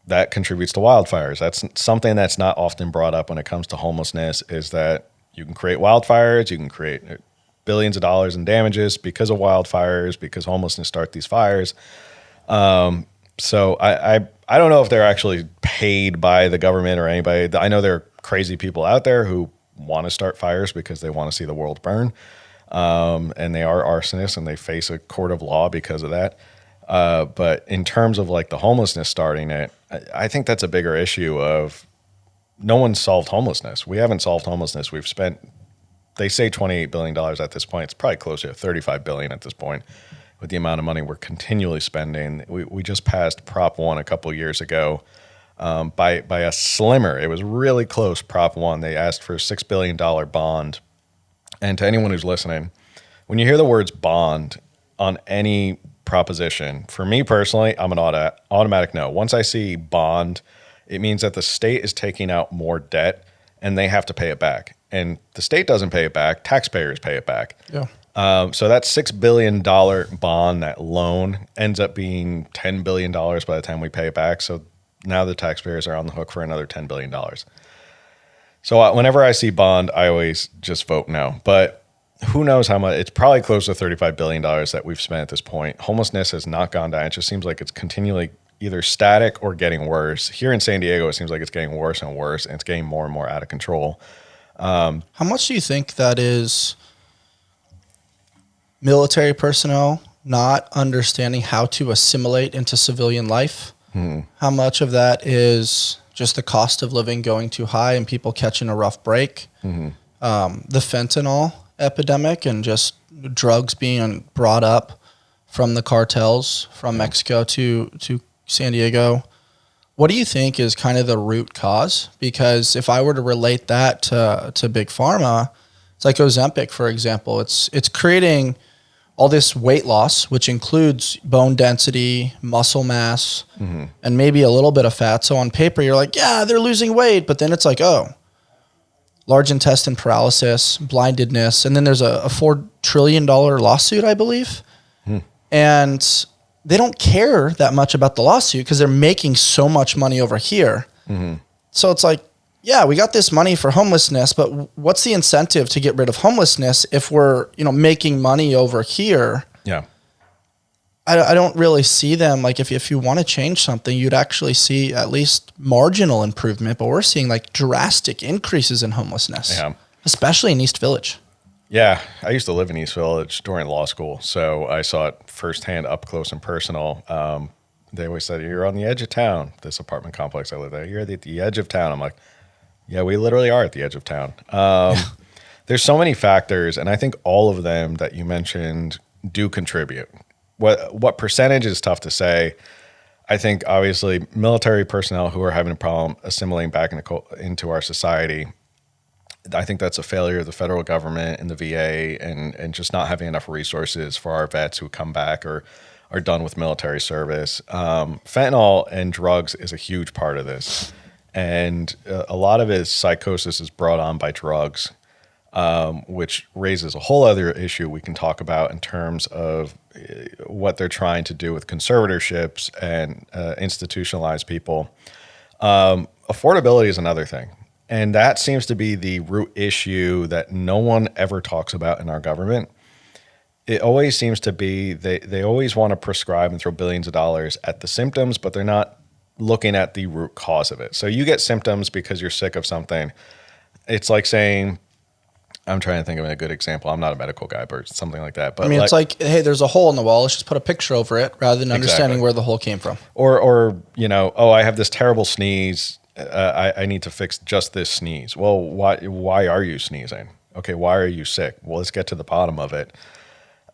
that contributes to wildfires. That's something that's not often brought up when it comes to homelessness, is that you can create wildfires, you can create billions of dollars in damages because of wildfires, because homelessness start these fires. So I don't know if they're actually paid by the government or anybody. I know there are crazy people out there who want to start fires because they want to see the world burn. And they are arsonists and they face a court of law because of that. But in terms of like the homelessness starting it, I think that's a bigger issue of no one's solved homelessness. We haven't solved homelessness. We've spent, they say $28 billion at this point. It's probably closer to $35 billion at this point with the amount of money we're continually spending. We just passed Prop 1 a couple of years ago by a slimmer. It was really close, Prop 1. They asked for a $6 billion bond. And to anyone who's listening, when you hear the words bond on any proposition, for me personally, I'm an automatic no. Once I see bond, it means that the state is taking out more debt and they have to pay it back. And the state doesn't pay it back, taxpayers pay it back. Yeah. So that $6 billion bond, that loan, ends up being $10 billion by the time we pay it back. So now the taxpayers are on the hook for another $10 billion. So whenever I see bond, I always just vote no. But who knows how much? It's probably close to $35 billion that we've spent at this point. Homelessness has not gone down. It just seems like it's continually either static or getting worse. Here in San Diego, it seems like it's getting worse and worse, and it's getting more and more out of control. How much do you think that is military personnel not understanding how to assimilate into civilian life? How much of that is just the cost of living going too high and people catching a rough break? The fentanyl epidemic and just drugs being brought up from the cartels from Mexico to San Diego. What do you think is kind of the root cause? Because if I were to relate that to Big Pharma, it's like Ozempic, for example. It's creating all this weight loss, which includes bone density, muscle mass, and maybe a little bit of fat. So on paper, you're like, yeah, they're losing weight. But then it's like, oh, large intestine paralysis, blindedness. And then there's a $4 trillion lawsuit, I believe. And they don't care that much about the lawsuit because they're making so much money over here. So it's like, yeah, we got this money for homelessness, but what's the incentive to get rid of homelessness if we're, making money over here? Yeah. I don't really see them. Like if you want to change something, you'd actually see at least marginal improvement, but we're seeing like drastic increases in homelessness, especially in East Village. Yeah. I used to live in East Village during law school, so I saw it firsthand up close and personal. They always said, you're on the edge of town, this apartment complex I live there. You're at the edge of town. I'm like, yeah, we literally are at the edge of town. There's so many factors, and I think all of them that you mentioned do contribute. What percentage is tough to say. I think obviously military personnel who are having a problem assimilating back into our society, I think that's a failure of the federal government and the VA and just not having enough resources for our vets who come back or are done with military service. Fentanyl and drugs is a huge part of this. And a lot of his psychosis is brought on by drugs, which raises a whole other issue we can talk about in terms of what they're trying to do with conservatorships and institutionalize people. Affordability is another thing. And that seems to be the root issue that no one ever talks about in our government. It always seems to be they always want to prescribe and throw billions of dollars at the symptoms, but they're not looking at the root cause of it. So you get symptoms because you're sick of something. It's like saying, I'm trying to think of a good example. I'm not a medical guy, but something like that. But I mean, it's like, hey, there's a hole in the wall. Let's just put a picture over it rather than understanding where the hole came from. Or oh, I have this terrible sneeze. I need to fix just this sneeze. Well, why are you sneezing? Okay, why are you sick? Well, let's get to the bottom of it.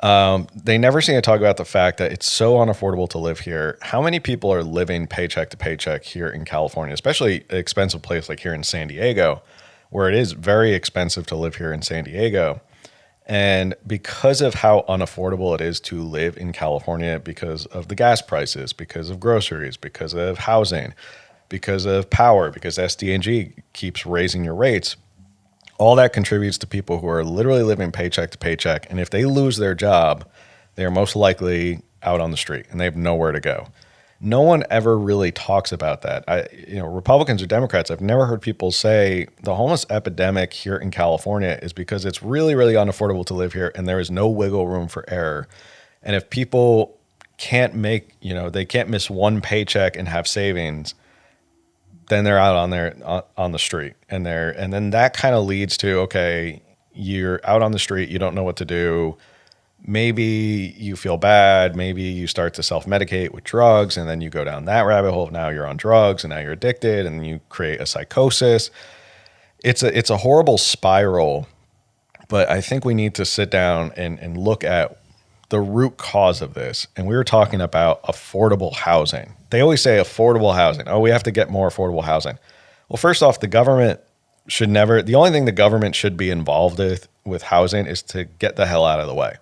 They never seem to talk about the fact that it's so unaffordable to live here. How many people are living paycheck to paycheck here in California, especially an expensive place like here in San Diego, where it is very expensive to live here in San Diego. And because of how unaffordable it is to live in California, because of the gas prices, because of groceries, because of housing, because of power, because SDNG keeps raising your rates, all that contributes to people who are literally living paycheck to paycheck. And if they lose their job, they are most likely out on the street and they have nowhere to go. No one ever really talks about that. Republicans or Democrats, I've never heard people say the homeless epidemic here in California is because it's really, really unaffordable to live here and there is no wiggle room for error. And if people can't they can't miss one paycheck and have savings, then they're out on the street, and then that kind of leads to, okay, you're out on the street, you don't know what to do. Maybe you feel bad. Maybe you start to self-medicate with drugs, and then you go down that rabbit hole. Now you're on drugs, and now you're addicted, and you create a psychosis. It's a horrible spiral, but I think we need to sit down and look at the root cause of this. And we were talking about affordable housing. They always say affordable housing. Oh, we have to get more affordable housing. Well, first off, the only thing the government should be involved with housing is to get the hell out of the way.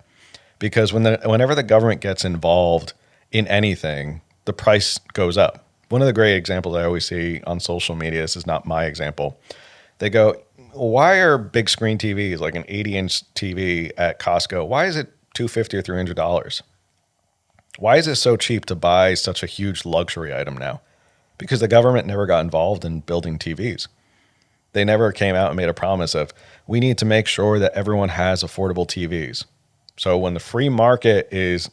Because whenever the government gets involved in anything, the price goes up. One of the great examples I always see on social media, this is not my example, they go, why are big screen TVs, like an 80-inch TV at Costco, why is it $250 or $300? Why is it so cheap to buy such a huge luxury item now? Because the government never got involved in building TVs. They never came out and made a promise of, we need to make sure that everyone has affordable TVs. So when the free market is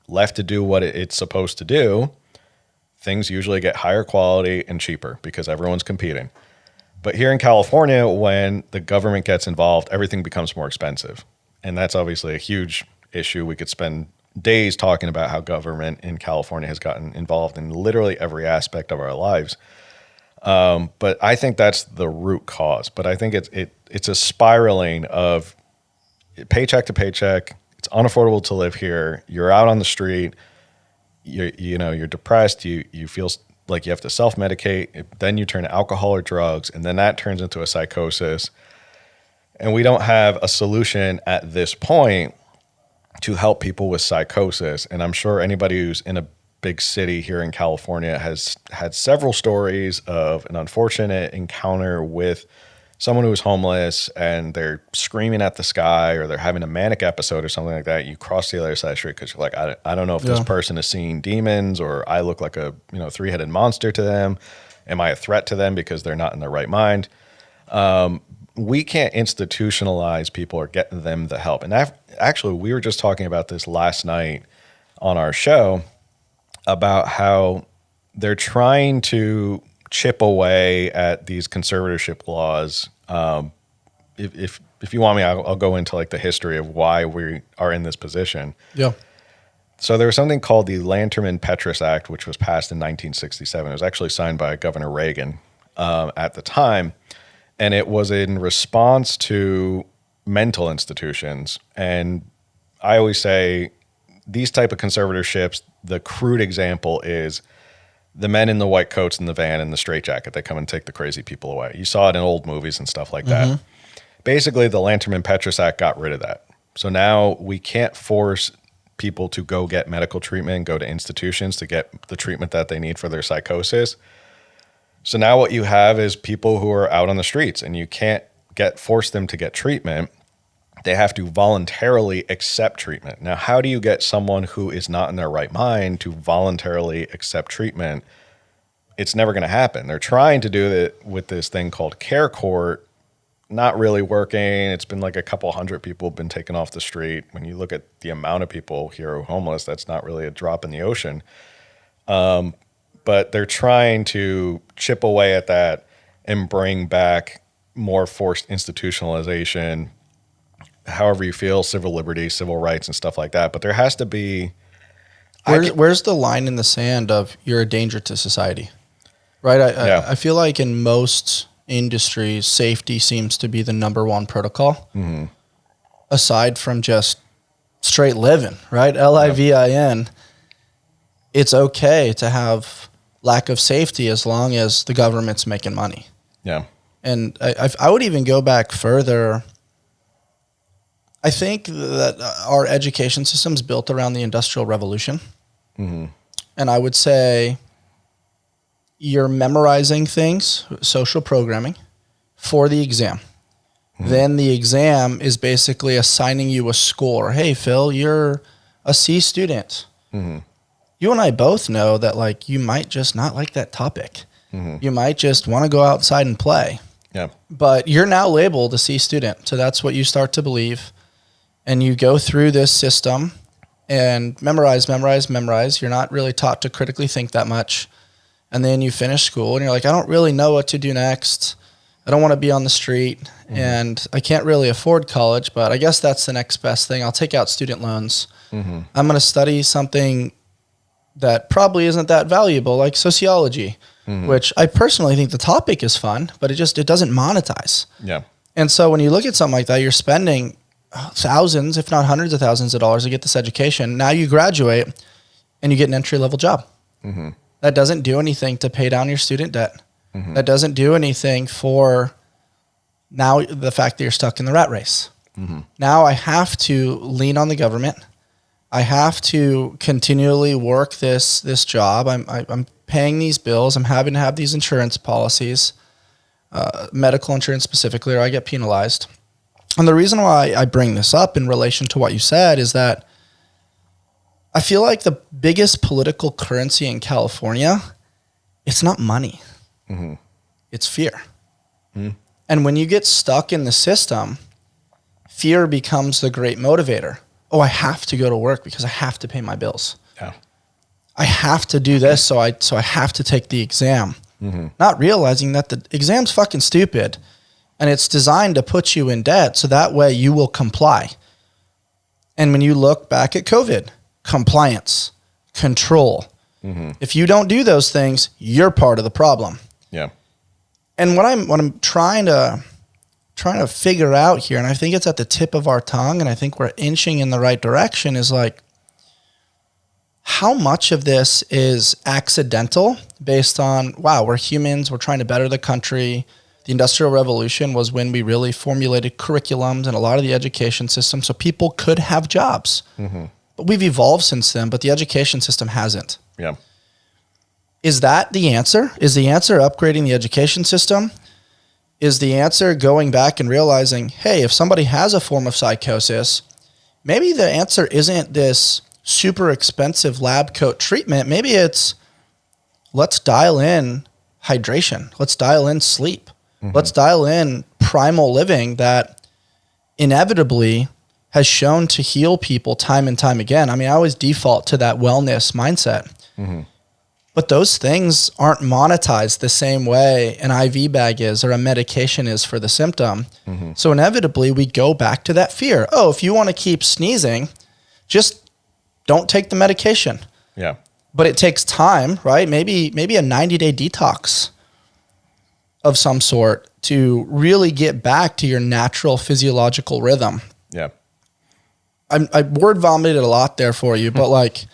left to do what it's supposed to do, things usually get higher quality and cheaper because everyone's competing. But here in California, when the government gets involved, everything becomes more expensive. And that's obviously a huge issue. We could spend days talking about how government in California has gotten involved in literally every aspect of our lives. But I think that's the root cause. But I think it's a spiraling of paycheck to paycheck. It's unaffordable to live here. You're out on the street. You're depressed. You feel like you have to self-medicate. Then you turn to alcohol or drugs, and then that turns into a psychosis. And we don't have a solution at this point to help people with psychosis. And I'm sure anybody who's in a big city here in California has had several stories of an unfortunate encounter with someone who was homeless and they're screaming at the sky or they're having a manic episode or something like that. You cross the other side of the street because you're like, I don't know if this person is seeing demons or I look like a three-headed monster to them. Am I a threat to them because they're not in their right mind? We can't institutionalize people or get them the help. And actually, we were just talking about this last night on our show about how they're trying to chip away at these conservatorship laws. If you want me, I'll go into like the history of why we are in this position. Yeah. So there was something called the Lanterman-Petrus Act, which was passed in 1967. It was actually signed by Governor Reagan at the time. And it was in response to mental institutions. And I always say these type of conservatorships, the crude example is the men in the white coats in the van and the straitjacket. They come and take the crazy people away. You saw it in old movies and stuff like that. Basically, the Lanterman-Petrus Act got rid of that. So now we can't force people to go get medical treatment, go to institutions to get the treatment that they need for their psychosis. So now what you have is people who are out on the streets, and you can't force them to get treatment. They have to voluntarily accept treatment. Now, how do you get someone who is not in their right mind to voluntarily accept treatment? It's never going to happen. They're trying to do it with this thing called care court, not really working. It's been like a couple hundred people have been taken off the street. When you look at the amount of people here who are homeless, that's not really a drop in the ocean. But they're trying to chip away at that and bring back more forced institutionalization, however you feel, civil liberties, civil rights, and stuff like that. But there has to be... Where's the line in the sand of you're a danger to society? Right? I feel like in most industries, safety seems to be the number one protocol, aside from just straight living, right? LIVIN. It's okay to have lack of safety as long as the government's making money. Yeah. And I would even go back further. I think that our education system's built around the Industrial Revolution. And I would say you're memorizing things, social programming, for the exam. Then the exam is basically assigning you a score. Hey, Phil, you're a C student. You and I both know that, like, you might just not like that topic. You might just want to go outside and play. Yeah. But you're now labeled a C student. So that's what you start to believe. And you go through this system and memorize. You're not really taught to critically think that much. And then you finish school and you're like, I don't really know what to do next. I don't want to be on the street and I can't really afford college, but I guess that's the next best thing. I'll take out student loans. I'm going to study something that probably isn't that valuable, like sociology, which I personally think the topic is fun, but it doesn't monetize. Yeah. And so when you look at something like that, you're spending thousands, if not hundreds of thousands of dollars to get this education. Now you graduate and you get an entry-level job. That doesn't do anything to pay down your student debt. That doesn't do anything for now the fact that you're stuck in the rat race. Now I have to lean on the government. I have to continually work this job. I'm paying these bills. I'm having to have these insurance policies, medical insurance specifically, or I get penalized. And the reason why I bring this up in relation to what you said is that I feel like the biggest political currency in California, it's not money. It's fear. And when you get stuck in the system, fear becomes the great motivator. Oh, I have to go to work because I have to pay my bills. Yeah. I have to do this, so I have to take the exam. Not realizing that the exam's fucking stupid and it's designed to put you in debt so that way you will comply. And when you look back at COVID, compliance, control. If you don't do those things, you're part of the problem. Yeah. And what I'm trying to figure out here, and I think it's at the tip of our tongue, and I think we're inching in the right direction, is like, how much of this is accidental based on, wow, we're humans, we're trying to better the country. The Industrial Revolution was when we really formulated curriculums and a lot of the education system so people could have jobs. But we've evolved since then, but the education system hasn't. Yeah. Is that the answer? Is the answer upgrading the education system? Is the answer going back and realizing, hey, if somebody has a form of psychosis, maybe the answer isn't this super expensive lab coat treatment. Maybe it's, let's dial in hydration. Let's dial in sleep. Let's dial in primal living that inevitably has shown to heal people time and time again. I mean, I always default to that wellness mindset. But those things aren't monetized the same way an IV bag is or a medication is for the symptom. So inevitably, we go back to that fear. Oh, if you want to keep sneezing, just don't take the medication. Yeah. But it takes time, right? Maybe a 90-day detox of some sort to really get back to your natural physiological rhythm. Yeah. I word vomited a lot there for you, but like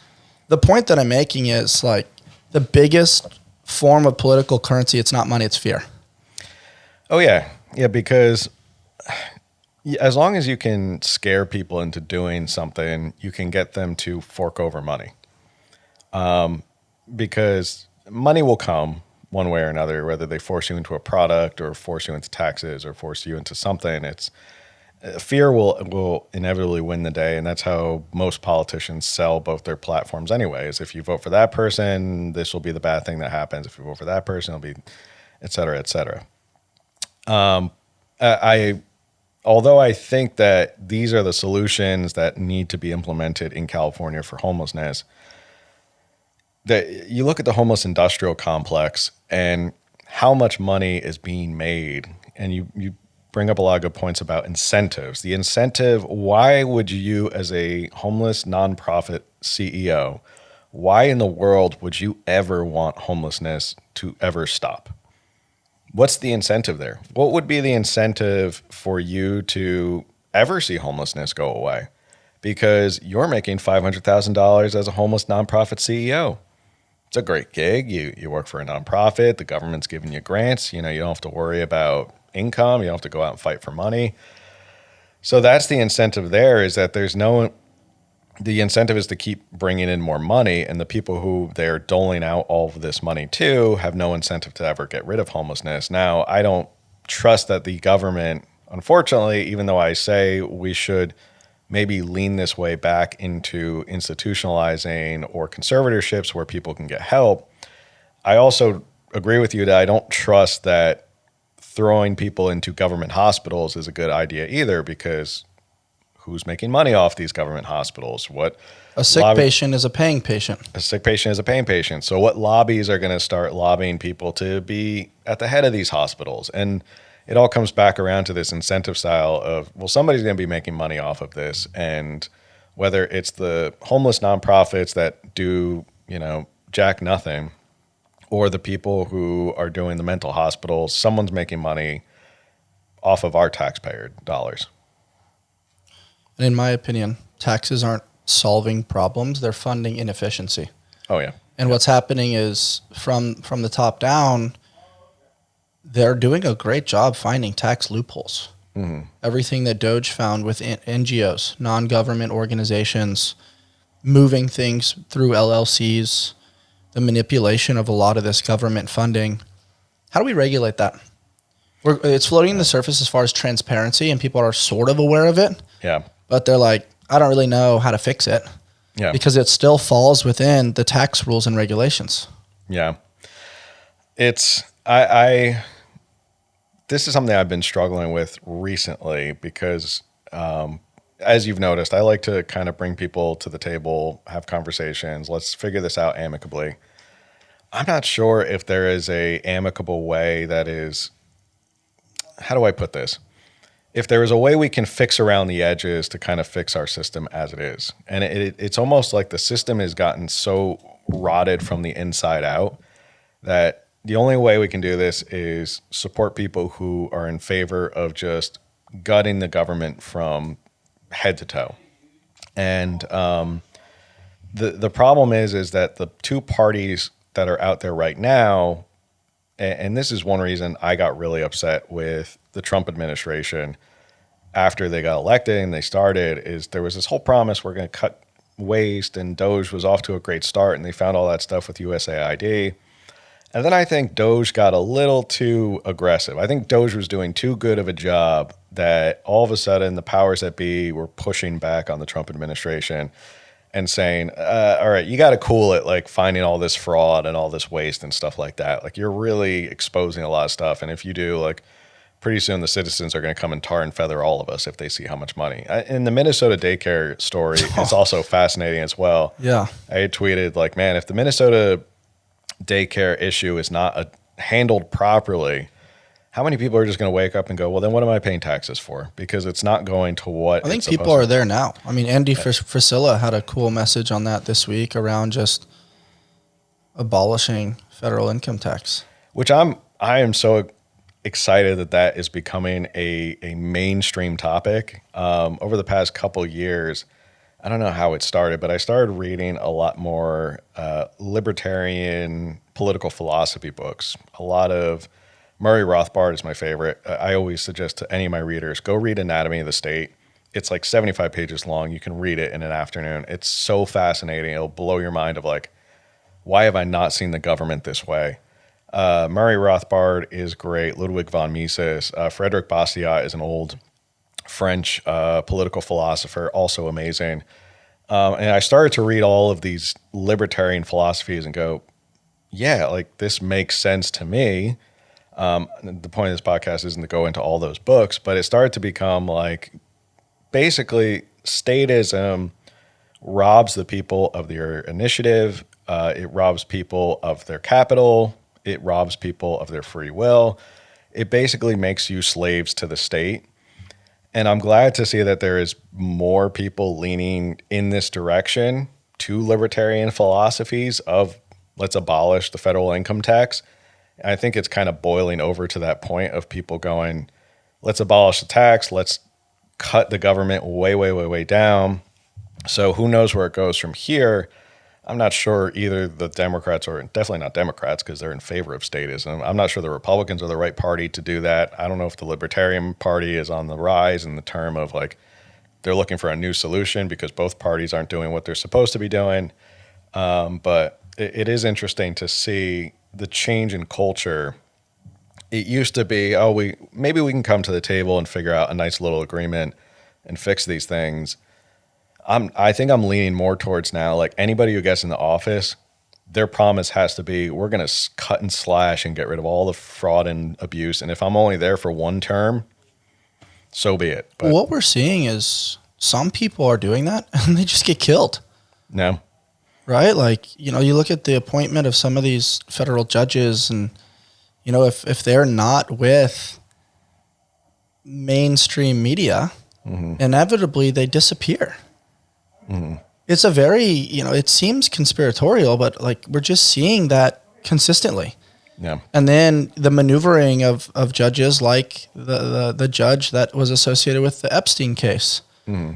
the point that I'm making is like the biggest form of political currency, it's not money, it's fear. Oh, yeah. Yeah, because as long as you can scare people into doing something, you can get them to fork over money. Because money will come one way or another, whether they force you into a product or force you into taxes or force you into something. It's fear will inevitably win the day, and that's how most politicians sell both their platforms anyways. If you vote for that person, this will be the bad thing that happens. If you vote for that person, it'll be et cetera, et cetera. Although I think that these are the solutions that need to be implemented in California for homelessness, that you look at the homeless industrial complex and how much money is being made, and you bring up a lot of good points about incentives. The incentive, why would you as a homeless nonprofit CEO, why in the world would you ever want homelessness to ever stop? What's the incentive there? What would be the incentive for you to ever see homelessness go away? Because you're making $500,000 as a homeless nonprofit CEO. It's a great gig. You work for a nonprofit. The government's giving you grants. You don't have to worry about income. You don't have to go out and fight for money. So that's the incentive there, is that the incentive is to keep bringing in more money, and the people who they're doling out all of this money to have no incentive to ever get rid of homelessness. Now, I don't trust that the government, unfortunately, even though I say we should maybe lean this way back into institutionalizing or conservatorships where people can get help, I also agree with you that I don't trust that throwing people into government hospitals is a good idea either, because who's making money off these government hospitals? A sick patient is a paying patient. A sick patient is a paying patient. So what lobbies are going to start lobbying people to be at the head of these hospitals? And it all comes back around to this incentive style of, well, somebody's going to be making money off of this. And whether it's the homeless nonprofits that do, jack nothing, or the people who are doing the mental hospitals, someone's making money off of our taxpayer dollars. And in my opinion, taxes aren't solving problems, they're funding inefficiency. Oh, yeah. And what's happening is from the top down, they're doing a great job finding tax loopholes. Mm-hmm. Everything that Doge found with NGOs, non-government organizations, moving things through LLCs, the manipulation of a lot of this government funding. How do we regulate that? It's floating in the surface as far as transparency, and people are sort of aware of it. Yeah. But they're like, I don't really know how to fix it. Yeah. Because it still falls within the tax rules and regulations. Yeah. This is something I've been struggling with recently because, as you've noticed, I like to kind of bring people to the table, have conversations. Let's figure this out amicably. I'm not sure if there is a amicable way that is, how do I put this? If there is a way we can fix around the edges to kind of fix our system as it is. And it's almost like the system has gotten so rotted from the inside out that the only way we can do this is support people who are in favor of just gutting the government from head to toe. And the problem is that the two parties that are out there right now, and this is one reason I got really upset with the Trump administration after they got elected and they started, is there was this whole promise we're going to cut waste, and Doge was off to a great start, and they found all that stuff with USAID. And then I think Doge got a little too aggressive. I think Doge was doing too good of a job that all of a sudden the powers that be were pushing back on the Trump administration and saying, all right, you got to cool it, like finding all this fraud and all this waste and stuff like that. Like, you're really exposing a lot of stuff. And if you do, like, pretty soon the citizens are going to come and tar and feather all of us if they see how much money. In the Minnesota daycare story, it's also fascinating as well. Yeah. I had tweeted, like, man, if the Minnesota daycare issue is not handled properly, how many people are just going to wake up and go, well, then what am I paying taxes for? Because it's not going to what I think people are there now. I mean, Andy Frisilla had a cool message on that this week around just abolishing federal income tax. Which I am so excited that is becoming a mainstream topic. Over the past couple of years, I don't know how it started, but I started reading a lot more libertarian political philosophy books. A lot of Murray Rothbard is my favorite. I always suggest to any of my readers, go read Anatomy of the State. It's like 75 pages long. You can read it in an afternoon. It's so fascinating. It'll blow your mind of like, why have I not seen the government this way? Murray Rothbard is great. Ludwig von Mises. Frederick Bastiat is an old French political philosopher, also amazing. And I started to read all of these libertarian philosophies and go, yeah, like this makes sense to me. The point of this podcast isn't to go into all those books, but it started to become like basically statism robs the people of their initiative. It robs people of their capital. It robs people of their free will. It basically makes you slaves to the state. And I'm glad to see that there is more people leaning in this direction to libertarian philosophies of let's abolish the federal income tax. And I think it's kind of boiling over to that point of people going, let's abolish the tax. Let's cut the government way, way, way, way down. So who knows where it goes from here? I'm not sure either the Democrats, or definitely not Democrats because they're in favor of statism. I'm not sure the Republicans are the right party to do that. I don't know if the Libertarian Party is on the rise in the term of like they're looking for a new solution because both parties aren't doing what they're supposed to be doing. But it is interesting to see the change in culture. It used to be, maybe we can come to the table and figure out a nice little agreement and fix these things. I think I'm leaning more towards now, like anybody who gets in the office, their promise has to be, we're going to cut and slash and get rid of all the fraud and abuse. And if I'm only there for one term, so be it. But what we're seeing is some people are doing that and they just get killed. No. Right? Like, you look at the appointment of some of these federal judges and, if they're not with mainstream media, inevitably they disappear. Mm-hmm. It's a very, it seems conspiratorial, but like we're just seeing that consistently. Yeah. And then the maneuvering of judges like the judge that was associated with the Epstein case. Mm-hmm.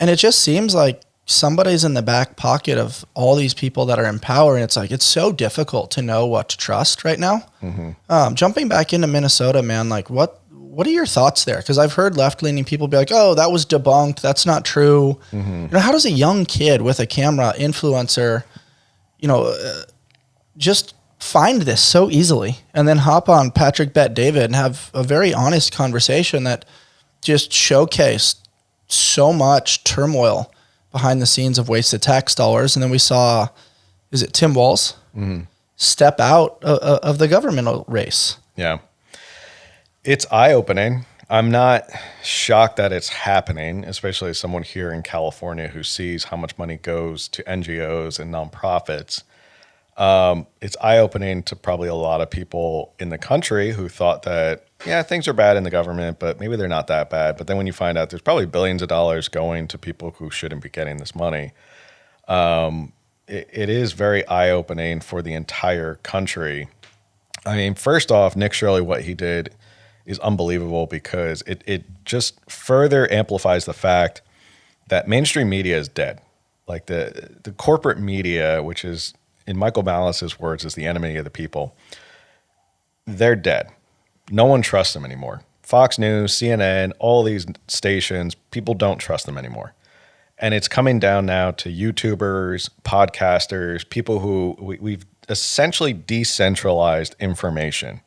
And it just seems like somebody's in the back pocket of all these people that are in power. And it's like, it's so difficult to know what to trust right now. Mm-hmm. Jumping back into Minnesota, man, like what are your thoughts there? Because I've heard left-leaning people be like, oh, that was debunked. That's not true. Mm-hmm. How does a young kid with a camera, influencer, just find this so easily and then hop on Patrick Bet David and have a very honest conversation that just showcased so much turmoil behind the scenes of wasted tax dollars. And then we saw, is it Tim Walz, step out of the governmental race? Yeah. It's eye-opening. I'm not shocked that it's happening, especially as someone here in California who sees how much money goes to NGOs and nonprofits. It's eye-opening to probably a lot of people in the country who thought that, yeah, things are bad in the government, but maybe they're not that bad. But then when you find out there's probably billions of dollars going to people who shouldn't be getting this money, it is very eye-opening for the entire country. I mean, first off, Nick Shirley, what he did is unbelievable because it just further amplifies the fact that mainstream media is dead. Like the corporate media, which is, in Michael Malice's words, is the enemy of the people. They're dead. No one trusts them anymore. Fox News, CNN, all these stations, people don't trust them anymore. And it's coming down now to YouTubers, podcasters, people who we've essentially decentralized information.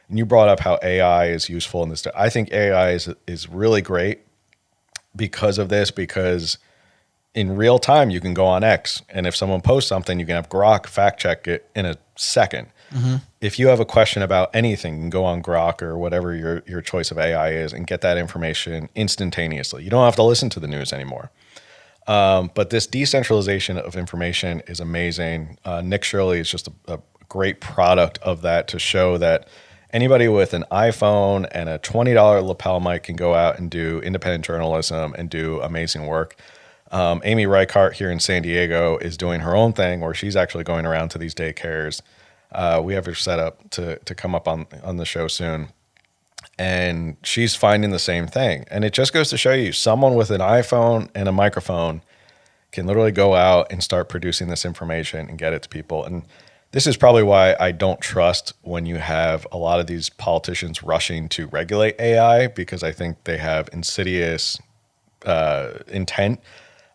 And you brought up how AI is useful in this. I think AI is really great because of this, because in real time, you can go on X, and if someone posts something, you can have Grok fact check it in a second. Mm-hmm. If you have a question about anything, you can go on Grok or whatever your choice of AI is and get that information instantaneously. You don't have to listen to the news anymore. But this decentralization of information is amazing. Nick Shirley is just a great product of that to show that anybody with an iPhone and a $20 lapel mic can go out and do independent journalism and do amazing work. Amy Reichart here in San Diego is doing her own thing where she's actually going around to these daycares. We have her set up to come up on the show soon. And she's finding the same thing. And it just goes to show you, someone with an iPhone and a microphone can literally go out and start producing this information and get it to people. And this is probably why I don't trust when you have a lot of these politicians rushing to regulate AI, because I think they have insidious intent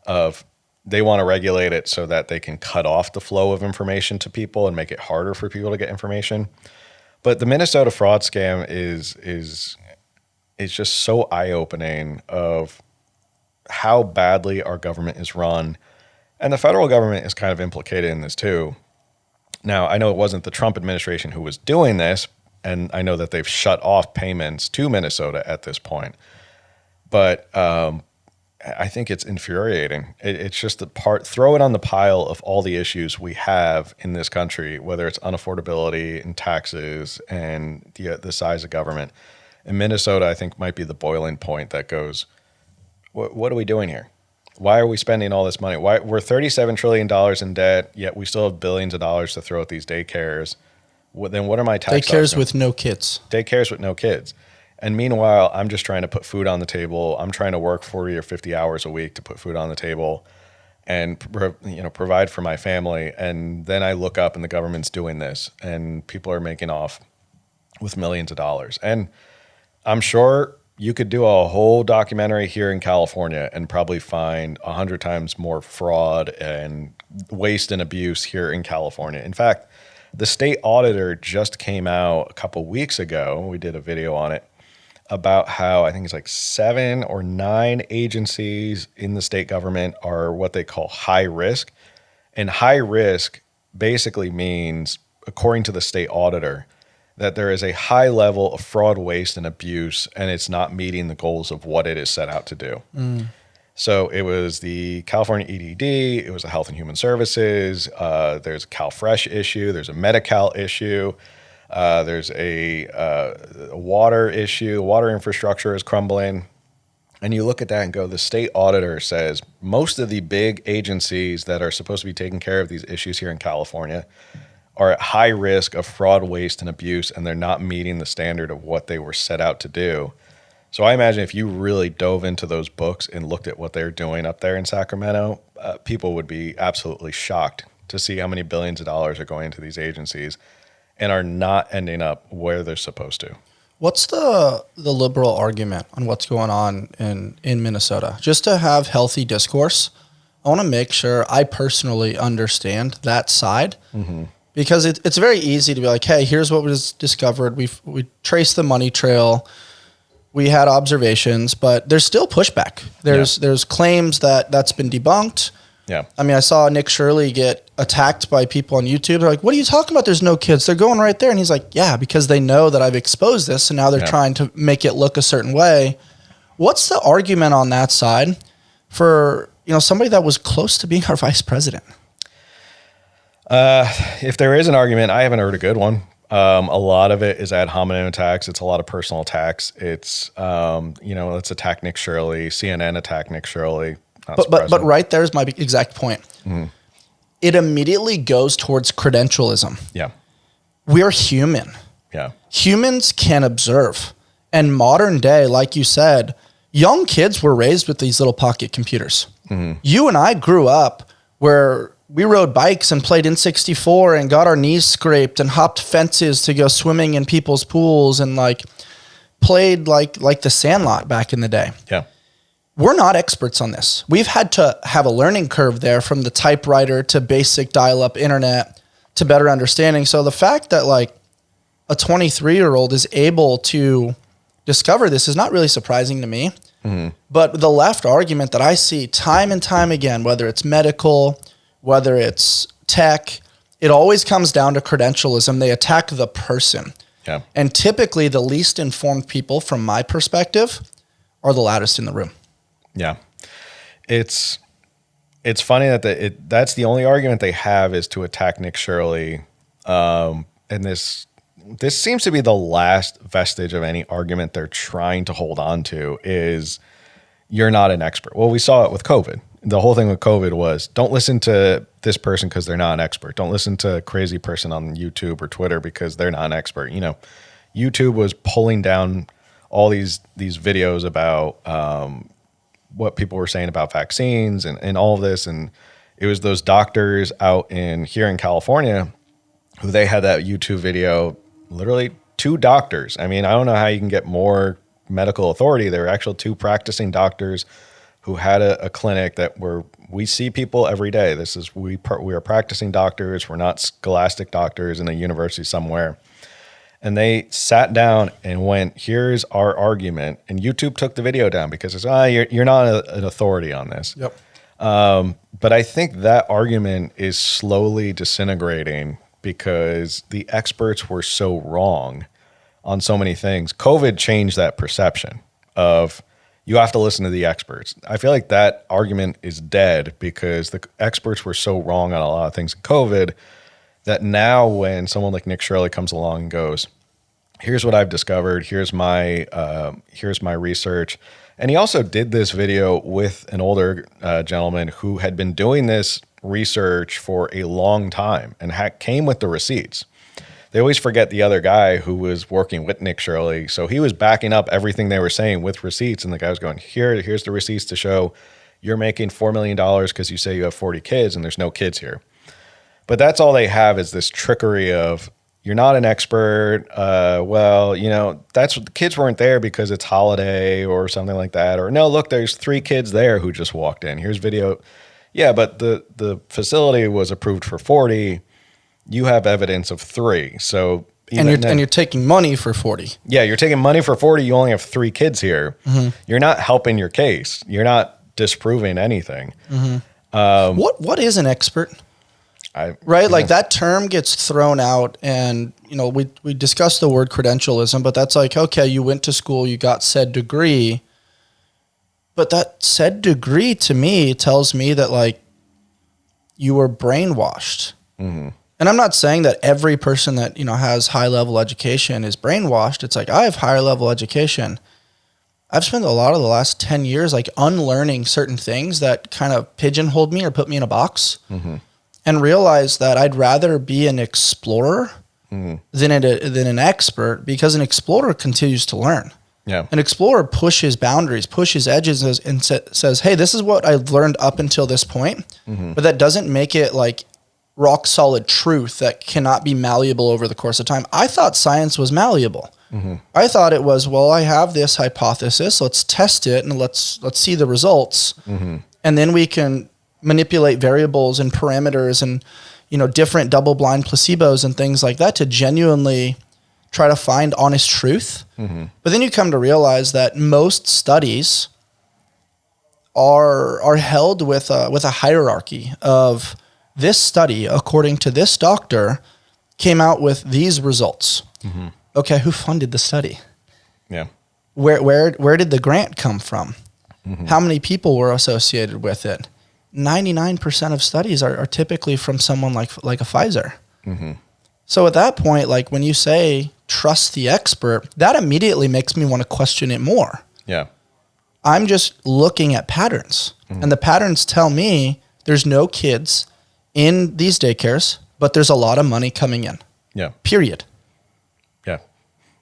of they want to regulate it so that they can cut off the flow of information to people and make it harder for people to get information. But the Minnesota fraud scam is just so eye-opening of how badly our government is run. And the federal government is kind of implicated in this too. Now, I know it wasn't the Trump administration who was doing this, and I know that they've shut off payments to Minnesota at this point. But I think it's infuriating. It's just the part, throw it on the pile of all the issues we have in this country, whether it's unaffordability and taxes and the size of government. And Minnesota, I think, might be the boiling point that goes, what are we doing here? Why are we spending all this money? Why we're $37 trillion in debt, yet we still have billions of dollars to throw at these daycares. Then what are my tax Daycares with no kids. Daycares with no kids. And meanwhile, I'm just trying to put food on the table. I'm trying to work 40 or 50 hours a week to put food on the table and provide for my family. And then I look up and the government's doing this and people are making off with millions of dollars. And I'm sure you could do a whole documentary here in California and probably find 100 times more fraud and waste and abuse here in California. In fact, the state auditor just came out a couple weeks ago. We did a video on it about how I think it's like 7 or 9 agencies in the state government are what they call high risk. And high risk basically means, according to the state auditor, that there is a high level of fraud, waste, and abuse, and it's not meeting the goals of what it is set out to do. So it was the California EDD, it was the Health and Human Services, there's a CalFresh issue, there's a Medi-Cal issue, there's a water issue, water infrastructure is crumbling. And you look at that and go, the state auditor says most of the big agencies that are supposed to be taking care of these issues here in California are at high risk of fraud, waste, and abuse, and they're not meeting the standard of what they were set out to do. So I imagine if you really dove into those books and looked at what they're doing up there in Sacramento, people would be absolutely shocked to see how many billions of dollars are going into these agencies and are not ending up where they're supposed to. What's the liberal argument on what's going on in Minnesota? Just to have healthy discourse, I want to make sure I personally understand that side. Mm-hmm. Because it's very easy to be like, hey, here's what was discovered. We traced the money trail. We had observations, but there's still pushback. There's claims that's been debunked. Yeah. I mean, I saw Nick Shirley get attacked by people on YouTube. They're like, what are you talking about? There's no kids. They're going right there. And he's like, yeah, because they know that I've exposed this, and now they're trying to make it look a certain way. What's the argument on that side for somebody that was close to being our vice president? If there is an argument, I haven't heard a good one. A lot of it is ad hominem attacks. It's a lot of personal attacks. It's, let's attack Nick Shirley. CNN attacked Nick Shirley. But right there's my exact point. Mm-hmm. It immediately goes towards credentialism. Yeah. We're human. Yeah. Humans can observe. And modern day, like you said, young kids were raised with these little pocket computers. Mm-hmm. You and I grew up where we rode bikes and played N64 and got our knees scraped and hopped fences to go swimming in people's pools and played like the Sandlot back in the day. Yeah. We're not experts on this. We've had to have a learning curve there from the typewriter to basic dial-up internet to better understanding. So the fact that a 23-year-old is able to discover this is not really surprising to me. Mm-hmm. But the left argument that I see time and time again, whether it's medical, whether it's tech, it always comes down to credentialism. They attack the person. Yeah. And typically the least informed people, from my perspective, are the loudest in the room. Yeah. It's funny that that's the only argument they have is to attack Nick Shirley. And this seems to be the last vestige of any argument they're trying to hold on to is you're not an expert. Well, we saw it with COVID. The whole thing with COVID was don't listen to this person because they're not an expert. Don't listen to a crazy person on YouTube or Twitter because they're not an expert. YouTube was pulling down all these videos about what people were saying about vaccines and all of this. And it was those doctors out here in California who they had that YouTube video, literally 2 doctors. I mean, I don't know how you can get more medical authority. There were actual 2 practicing doctors who had a clinic that we see people every day. We are practicing doctors. We're not scholastic doctors in a university somewhere. And they sat down and went, here's our argument. And YouTube took the video down because it's, you're not an authority on this. Yep. But I think that argument is slowly disintegrating because the experts were so wrong on so many things. COVID changed that perception of you have to listen to the experts. I feel like that argument is dead because the experts were so wrong on a lot of things in COVID that now when someone like Nick Shirley comes along and goes, here's what I've discovered, here's my research. And he also did this video with an older gentleman who had been doing this research for a long time and came with the receipts. They always forget the other guy who was working with Nick Shirley. So he was backing up everything they were saying with receipts. And the guy was going, here's the receipts to show you're making $4 million because you say you have 40 kids and there's no kids here. But that's all they have is this trickery of you're not an expert. That's what the kids weren't there because it's holiday or something like that. Or no, look, there's 3 kids there who just walked in. Here's video. Yeah, but the facility was approved for 40. You have evidence of 3. So and you're taking money for 40. Yeah, you're taking money for 40. You only have 3 kids here. Mm-hmm. You're not helping your case. You're not disproving anything. Mm-hmm. What is an expert? Like that term gets thrown out, and we discussed the word credentialism, but that's like, okay, you went to school, you got said degree, but that said degree to me tells me that like you were brainwashed. Mm-hmm. And I'm not saying that every person that, has high level education is brainwashed. It's like, I have higher level education. I've spent a lot of the last 10 years like unlearning certain things that kind of pigeonholed me or put me in a box, mm-hmm. and realized that I'd rather be an explorer mm-hmm. than an expert, because an explorer continues to learn. Yeah. An explorer pushes boundaries, pushes edges, and says, hey, this is what I've learned up until this point, mm-hmm. but that doesn't make it like rock solid truth that cannot be malleable over the course of time. I thought science was malleable. Mm-hmm. I thought it was, well, I have this hypothesis, let's test it and let's see the results. Mm-hmm. And then we can manipulate variables and parameters and, different double blind placebos and things like that to genuinely try to find honest truth. Mm-hmm. But then you come to realize that most studies are held with a hierarchy of, this study, according to this doctor, came out with these results. Mm-hmm. Okay, who funded the study? Yeah. Where did the grant come from? Mm-hmm. How many people were associated with it? 99% of studies are typically from someone like a Pfizer. Mm-hmm. So at that point, like when you say trust the expert, that immediately makes me want to question it more. Yeah. I'm just looking at patterns, mm-hmm. and the patterns tell me there's no kids in these daycares, but there's a lot of money coming in. Yeah. Period. Yeah.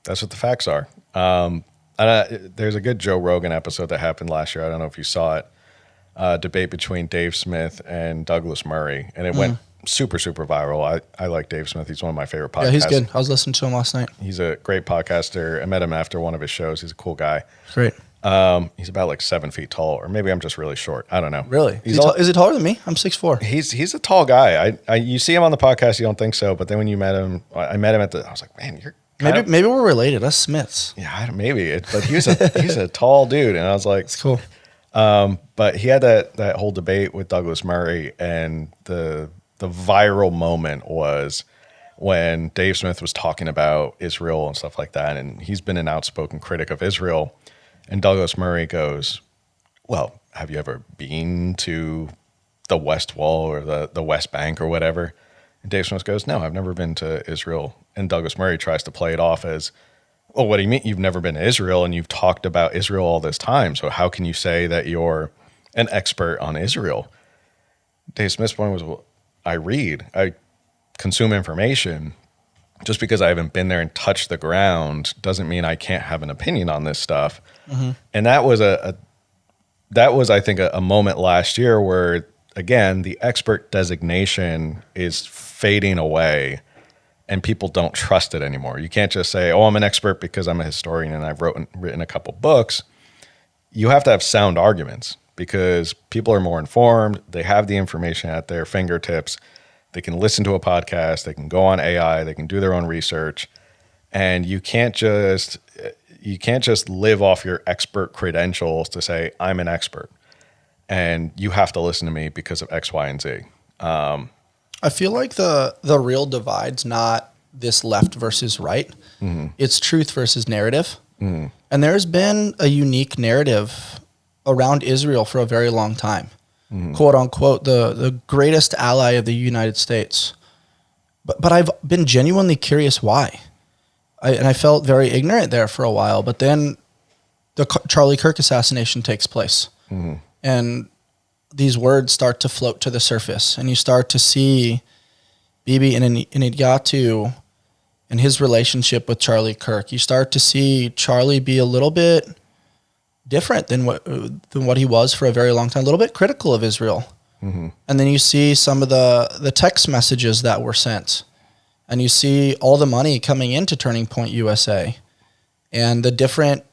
That's what the facts are. There's a good Joe Rogan episode that happened last year. I don't know if you saw it. Debate between Dave Smith and Douglas Murray. And it went super, super viral. I like Dave Smith. He's one of my favorite podcasts. Yeah, he's good. I was listening to him last night. He's a great podcaster. I met him after one of his shows. He's a cool guy. Great. He's about like 7 feet tall, or maybe I'm just really short. I don't know. Really? Is he taller than me? I'm 6'4". He's a tall guy. You see him on the podcast, you don't think so, but then when you met him, I met him I was like, man, you're maybe we're related. Us Smiths. Yeah, but he's a tall dude, and I was like, it's cool. But he had that whole debate with Douglas Murray, and the viral moment was when Dave Smith was talking about Israel and stuff like that, and he's been an outspoken critic of Israel. And Douglas Murray goes, well, have you ever been to the West Wall or the West Bank or whatever? And Dave Smith goes, no, I've never been to Israel. And Douglas Murray tries to play it off as, well, what do you mean you've never been to Israel and you've talked about Israel all this time? So how can you say that you're an expert on Israel? Dave Smith's point was, well, I consume information. Just because I haven't been there and touched the ground doesn't mean I can't have an opinion on this stuff. Mm-hmm. And that was that was, I think, a moment last year where, again, the expert designation is fading away and people don't trust it anymore. You can't just say, oh, I'm an expert because I'm a historian and I've written a couple books. You have to have sound arguments because people are more informed. They have the information at their fingertips. They can listen to a podcast. They can go on AI. They can do their own research. And you can't just live off your expert credentials to say, I'm an expert. And you have to listen to me because of X, Y, and Z. I feel like the real divide's not this left versus right. Mm-hmm. It's truth versus narrative. Mm-hmm. And there's been a unique narrative around Israel for a very long time. Mm-hmm. Quote unquote, the greatest ally of the United States. But I've been genuinely curious why. I felt very ignorant there for a while, but then the Charlie Kirk assassination takes place. Mm-hmm. And these words start to float to the surface, and you start to see Bibi Inigatu and his relationship with Charlie Kirk. You start to see Charlie be a little bit different than what he was for a very long time, a little bit critical of Israel. Mm-hmm. And then you see some of the text messages that were sent, and you see all the money coming into Turning Point USA and the different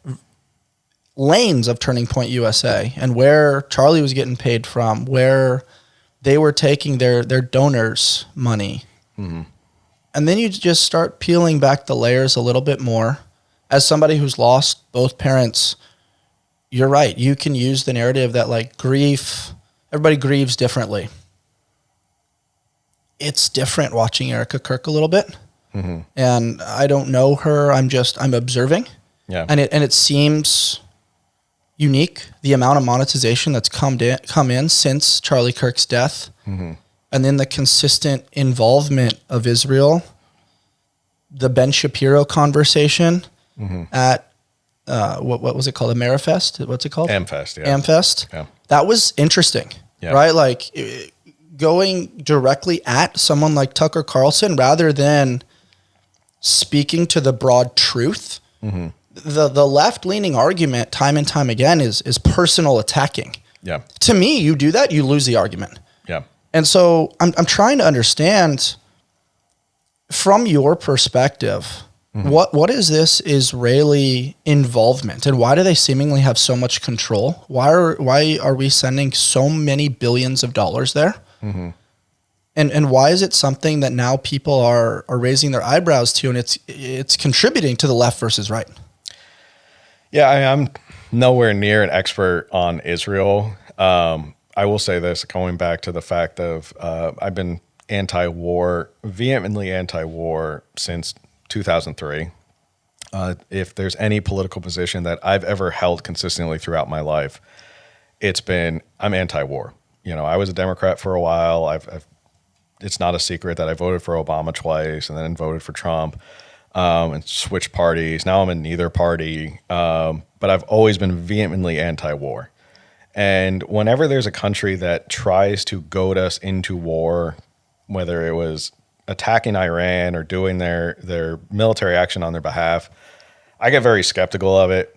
lanes of Turning Point USA and where Charlie was getting paid from, where they were taking their donors' money. Mm-hmm. And then you just start peeling back the layers a little bit more. As somebody who's lost both parents, you're right. You can use the narrative that like grief, everybody grieves differently. It's different watching Erica Kirk a little bit. Mm-hmm. And I don't know her. I'm observing. Yeah. And it seems unique, the amount of monetization that's come in since Charlie Kirk's death. Mm-hmm. And then the consistent involvement of Israel, the Ben Shapiro conversation mm-hmm. at what was it called? Amerifest? What's it called? Amfest, yeah. Amfest. Yeah. That was interesting, yeah. Right? Like going directly at someone like Tucker Carlson rather than speaking to the broad truth. Mm-hmm. The left-leaning argument time and time again is personal attacking. Yeah. To me, you do that, you lose the argument. Yeah. And so I'm trying to understand from your perspective, mm-hmm. what is this Israeli involvement and why do they seemingly have so much control? Why are we sending so many billions of dollars there? Mm-hmm. And why is it something that now people are raising their eyebrows to and it's contributing to the left versus right? Yeah, I'm nowhere near an expert on Israel. I will say this, going back to the fact of I've been vehemently anti-war since 2003. If there's any political position that I've ever held consistently throughout my life, I'm anti-war. You know, I was a Democrat for a while. It's not a secret that I voted for Obama twice and then voted for Trump. And switch parties. Now I'm in neither party, but I've always been vehemently anti-war. And whenever there's a country that tries to goad us into war, whether it was attacking Iran or doing their military action on their behalf, I get very skeptical of it,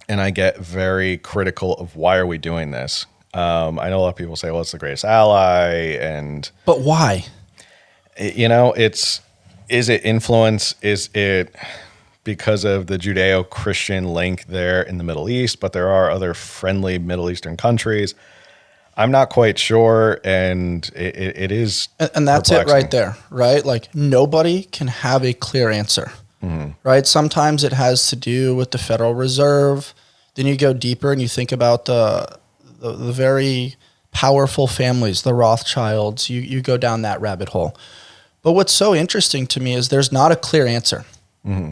and I get very critical of why are we doing this? I know a lot of people say, well, it's the greatest ally, but why? You know, is it influence? Is it because of the Judeo-Christian link there in the Middle East? But there are other friendly Middle Eastern countries. I'm not quite sure, and it is and that's perplexing. It right there, right? Like nobody can have a clear answer, mm-hmm. right? Sometimes it has to do with the Federal Reserve. Then you go deeper and you think about the very powerful families, the Rothschilds. You go down that rabbit hole. But what's so interesting to me is there's not a clear answer. Mm-hmm.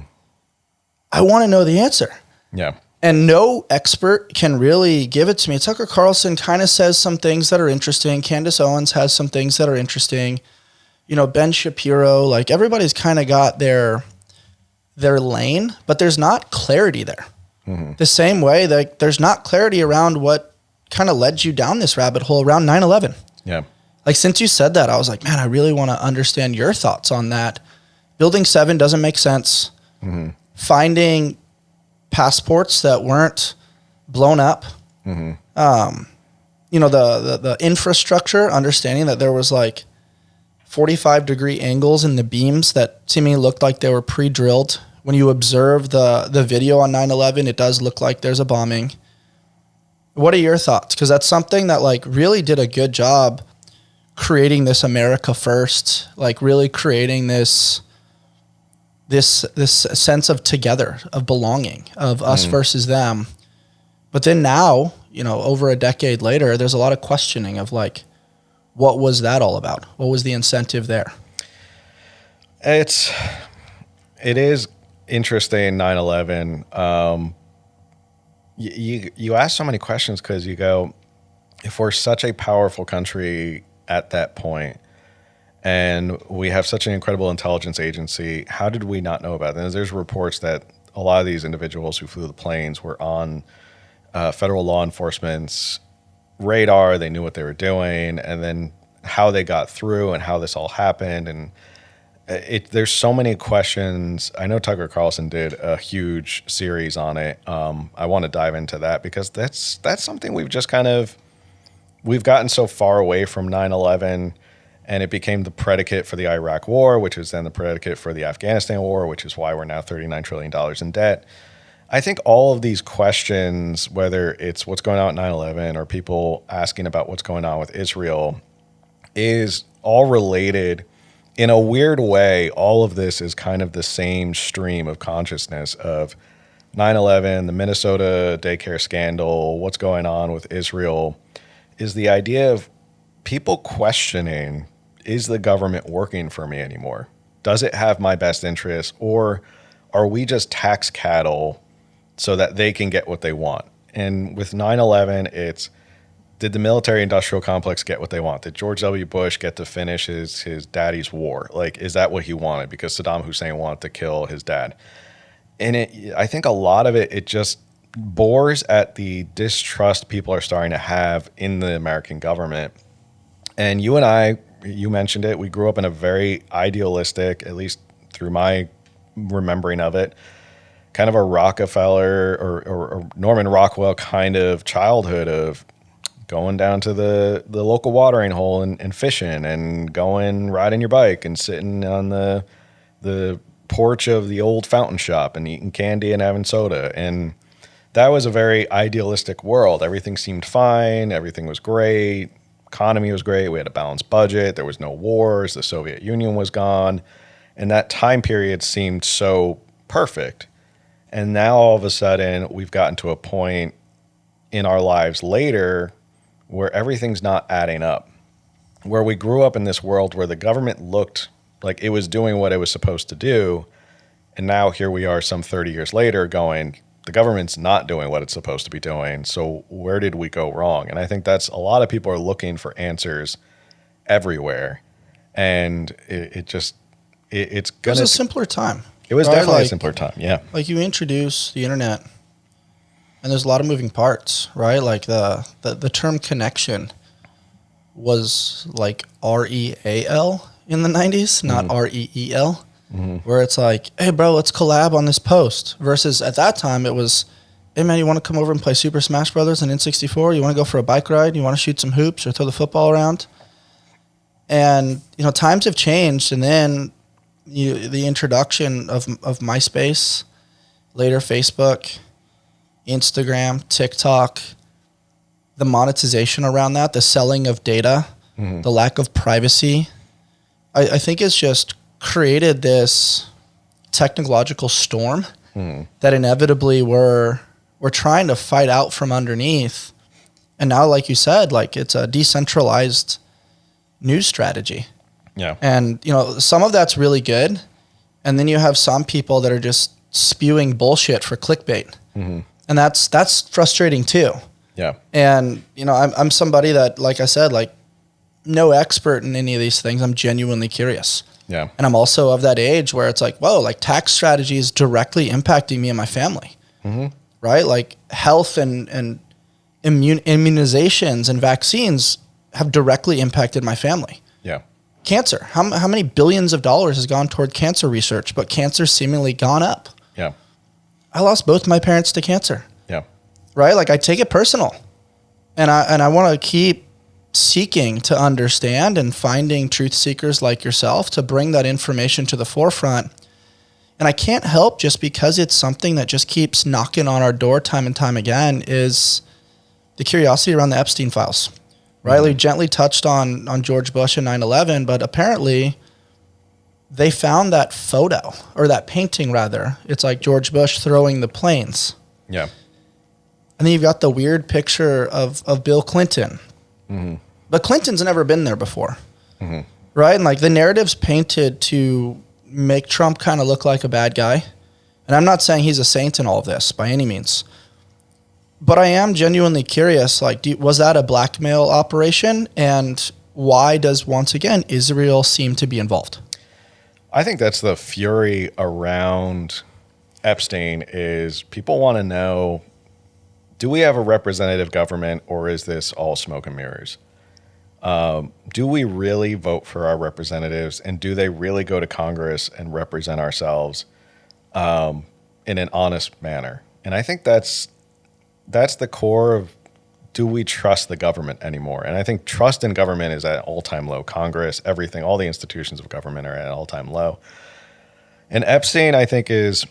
I want to know the answer. Yeah. And no expert can really give it to me. Tucker Carlson kind of says some things that are interesting. Candace Owens has some things that are interesting. You know, Ben Shapiro, like everybody's kind of got their lane, but there's not clarity there. Mm-hmm. The same way that there's not clarity around what kind of led you down this rabbit hole around 9/11. Yeah. Like, since you said that, I was like, man, I really want to understand your thoughts on that. Building 7 doesn't make sense. Mm-hmm. Finding passports that weren't blown up You know, the infrastructure, understanding that there was like 45-degree angles in the beams that seemingly looked like they were pre-drilled. When you observe the video on 9/11, it does look like there's a bombing. What are your thoughts? Because that's something that like really did a good job creating this America first, like really creating this sense of together, of belonging, of us versus them. But then now, you know, over a decade later, there's a lot of questioning of like, what was that all about? What was the incentive there? It is interesting, 9/11. You ask so many questions because you go, if we're such a powerful country at that point and we have such an incredible intelligence agency, how did we not know about it? And there's reports that a lot of these individuals who flew the planes were on federal law enforcement's radar. They knew what they were doing, and then how they got through and how this all happened. And there's so many questions. I know Tucker Carlson did a huge series on it. I want to dive into that because that's something we've gotten so far away from 9/11, and it became the predicate for the Iraq War, which is then the predicate for the Afghanistan War, which is why we're now $39 trillion in debt. I think all of these questions, whether it's what's going on at 9/11 or people asking about what's going on with Israel, is all related. In a weird way, all of this is kind of the same stream of consciousness of 9/11, the Minnesota daycare scandal, what's going on with Israel, is the idea of people questioning, is the government working for me anymore? Does it have my best interests, or are we just tax cattle so that they can get what they want? And with 9/11, it's, did the military-industrial complex get what they want? Did George W. Bush get to finish his daddy's war? Like, is that what he wanted? Because Saddam Hussein wanted to kill his dad. And I think a lot of it just bores at the distrust people are starting to have in the American government. And you and I, you mentioned it, we grew up in a very idealistic, at least through my remembering of it, kind of a Rockefeller or Norman Rockwell kind of childhood of going down to the local watering hole and fishing, and going riding your bike and sitting on the porch of the old fountain shop and eating candy and having soda. And that was a very idealistic world. Everything seemed fine. Everything was great. Economy was great. We had a balanced budget. There was no wars. The Soviet Union was gone. And that time period seemed so perfect. And now all of a sudden we've gotten to a point in our lives later where everything's not adding up, where we grew up in this world where the government looked like it was doing what it was supposed to do. And now here we are some 30 years later going, the government's not doing what it's supposed to be doing. So where did we go wrong? And I think that's, a lot of people are looking for answers everywhere. And it's going to... It was a simpler time. It was definitely a simpler time, yeah. Like, you introduce the internet, and there's a lot of moving parts, right? Like the term connection was like REAL in the 90s, not REEL, where it's like, hey, bro, let's collab on this post. Versus at that time, it was, hey, man, you want to come over and play Super Smash Brothers and N64? You want to go for a bike ride? You want to shoot some hoops or throw the football around? And, you know, times have changed. And then the introduction of MySpace, later Facebook, Instagram, TikTok, the monetization around that, the selling of data, the lack of privacy, I think it's just created this technological storm that inevitably we're trying to fight out from underneath. And now, like you said, like, it's a decentralized news strategy. Yeah. And, you know, some of that's really good. And then you have some people that are just spewing bullshit for clickbait. And that's frustrating too. Yeah. And, you know, I'm somebody that, like I said, like, no expert in any of these things. I'm genuinely curious. Yeah. And I'm also of that age where it's like, whoa, like, tax strategy is directly impacting me and my family. Right? Like, health and immunizations and vaccines have directly impacted my family. Yeah. Cancer. How many billions of dollars has gone toward cancer research, but cancer's seemingly gone up? Yeah. I lost both my parents to cancer. Yeah. Right? Like, I take it personal. And I want to keep seeking to understand and finding truth seekers like yourself to bring that information to the forefront. And I can't help, just because it's something that just keeps knocking on our door time and time again, is the curiosity around the Epstein files. Riley gently touched on George Bush and 9/11, but apparently they found that photo, or that painting rather. It's like George Bush throwing the planes. Yeah. And then you've got the weird picture of Bill Clinton. But Clinton's never been there before, right? And like the narrative's painted to make Trump kind of look like a bad guy. And I'm not saying he's a saint in all of this by any means. But I am genuinely curious, like, was that a blackmail operation? And why does, once again, Israel seem to be involved? I think that's the fury around Epstein, is people want to know, do we have a representative government, or is this all smoke and mirrors? Do we really vote for our representatives, and do they really go to Congress and represent ourselves in an honest manner? And I think that's the core of, do we trust the government anymore? And I think trust in government is at an all-time low. Congress, everything, all the institutions of government are at an all-time low. And Epstein, I think, is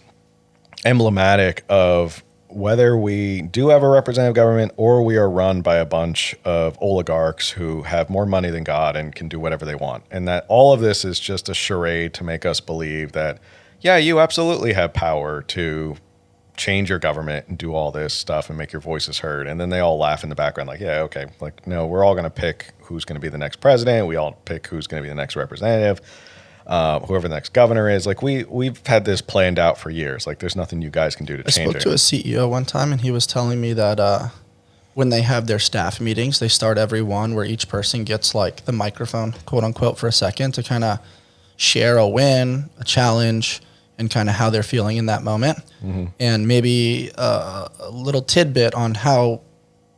emblematic of whether we do have a representative government or we are run by a bunch of oligarchs who have more money than God and can do whatever they want. And that all of this is just a charade to make us believe that, yeah, you absolutely have power to change your government and do all this stuff and make your voices heard. And then they all laugh in the background like, yeah, okay. Like, no, we're all going to pick who's going to be the next president. We all pick who's going to be the next representative. Whoever the next governor is. Like, we've had this planned out for years. Like, there's nothing you guys can do to change it. I spoke to a CEO one time, and he was telling me that when they have their staff meetings, they start every one where each person gets like the microphone, quote unquote, for a second to kind of share a win, a challenge, and kind of how they're feeling in that moment. And maybe a little tidbit on how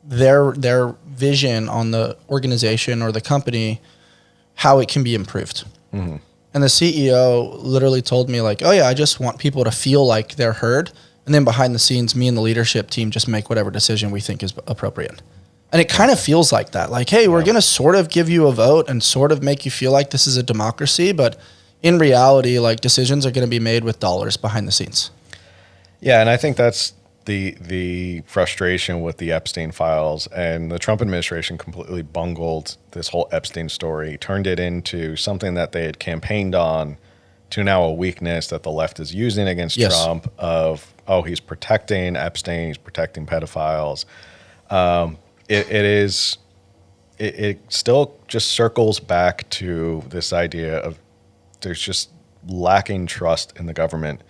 their vision on the organization or the company, how it can be improved. And the CEO literally told me, like, oh yeah, I just want people to feel like they're heard. And then behind the scenes, me and the leadership team just make whatever decision we think is appropriate. And it kind of feels like that. Like, hey, we're going to sort of give you a vote and sort of make you feel like this is a democracy. But in reality, like, decisions are going to be made with dollars behind the scenes. Yeah, and I think that's the frustration with the Epstein files, and the Trump administration completely bungled this whole Epstein story, turned it into something that they had campaigned on, to now a weakness that the left is using against Trump of, oh, he's protecting Epstein, he's protecting pedophiles. It still just circles back to this idea of there's just lacking trust in the government.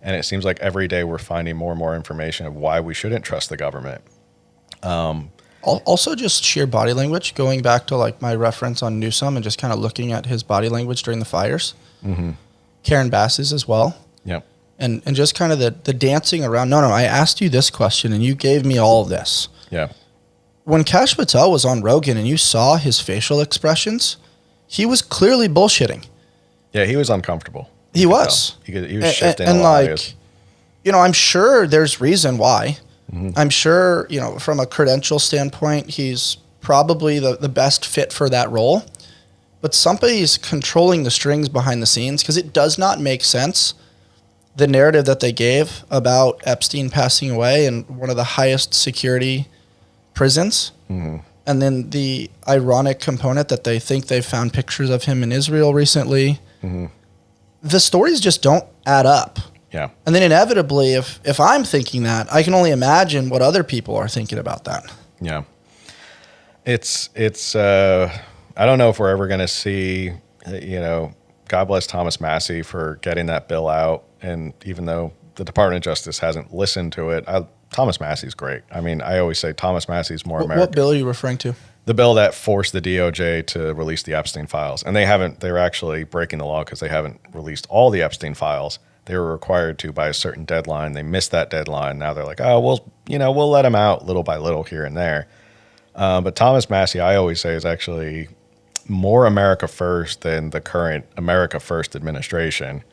And it seems like every day we're finding more and more information of why we shouldn't trust the government. Also, just sheer body language, going back to like my reference on Newsom and just kind of looking at his body language during the fires. Karen Bass's as well. Yep. And just kind of the dancing around. No, I asked you this question and you gave me all of this. Yeah. When Kash Patel was on Rogan and you saw his facial expressions, he was clearly bullshitting. Yeah, he was uncomfortable. He was. He was shifting and a lot of like, areas. You know, I'm sure there's reason why. I'm sure, you know, from a credential standpoint, he's probably the best fit for that role. But somebody's controlling the strings behind the scenes, because it does not make sense, the narrative that they gave about Epstein passing away in one of the highest security prisons. And then the ironic component that they think they've found pictures of him in Israel recently. The stories just don't add up. Yeah. And then inevitably, if I'm thinking that, I can only imagine what other people are thinking about that. Yeah. It's I don't know if we're ever going to see, you know, God bless Thomas Massey for getting that bill out. And even though the Department of Justice hasn't listened to it, Thomas Massey's great. I mean, I always say Thomas Massey's more American. What bill are you referring to? The bill that forced the DOJ to release the Epstein files. And they're actually breaking the law because they haven't released all the Epstein files. They were required to by a certain deadline. They missed that deadline. Now they're like, oh, we'll let them out little by little here and there. But Thomas Massey, I always say, is actually more America first than the current America First administration.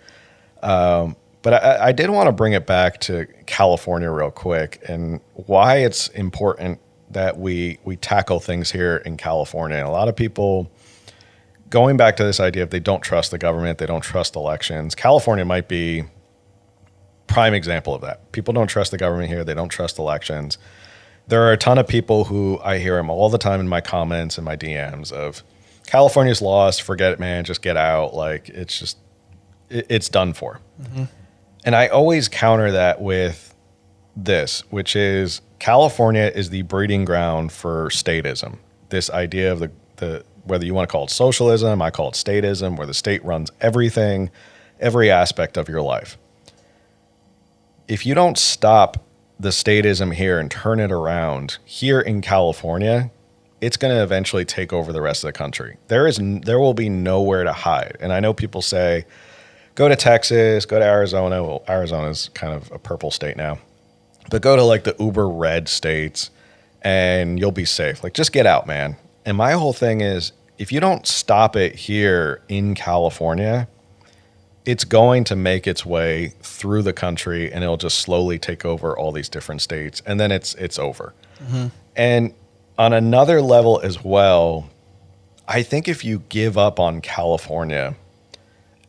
But I did want to bring it back to California real quick and why it's important that we tackle things here in California. And a lot of people, going back to this idea of they don't trust the government, they don't trust elections. California might be prime example of that. People don't trust the government here. They don't trust elections. There are a ton of people who I hear them all the time in my comments and my DMs of California's lost. Forget it, man. Just get out. Like it's done for. Mm-hmm. And I always counter that with this, which is California is the breeding ground for statism. This idea of the whether you want to call it socialism, I call it statism, where the state runs everything, every aspect of your life. If you don't stop the statism here and turn it around here in California, it's going to eventually take over the rest of the country. There will be nowhere to hide. And I know people say, go to Texas, go to Arizona. Well, Arizona's kind of a purple state now. But go to like the uber red states and you'll be safe. Like just get out, man. And my whole thing is if you don't stop it here in California, it's going to make its way through the country and it'll just slowly take over all these different states. And then it's over. Mm-hmm. And on another level as well, I think if you give up on California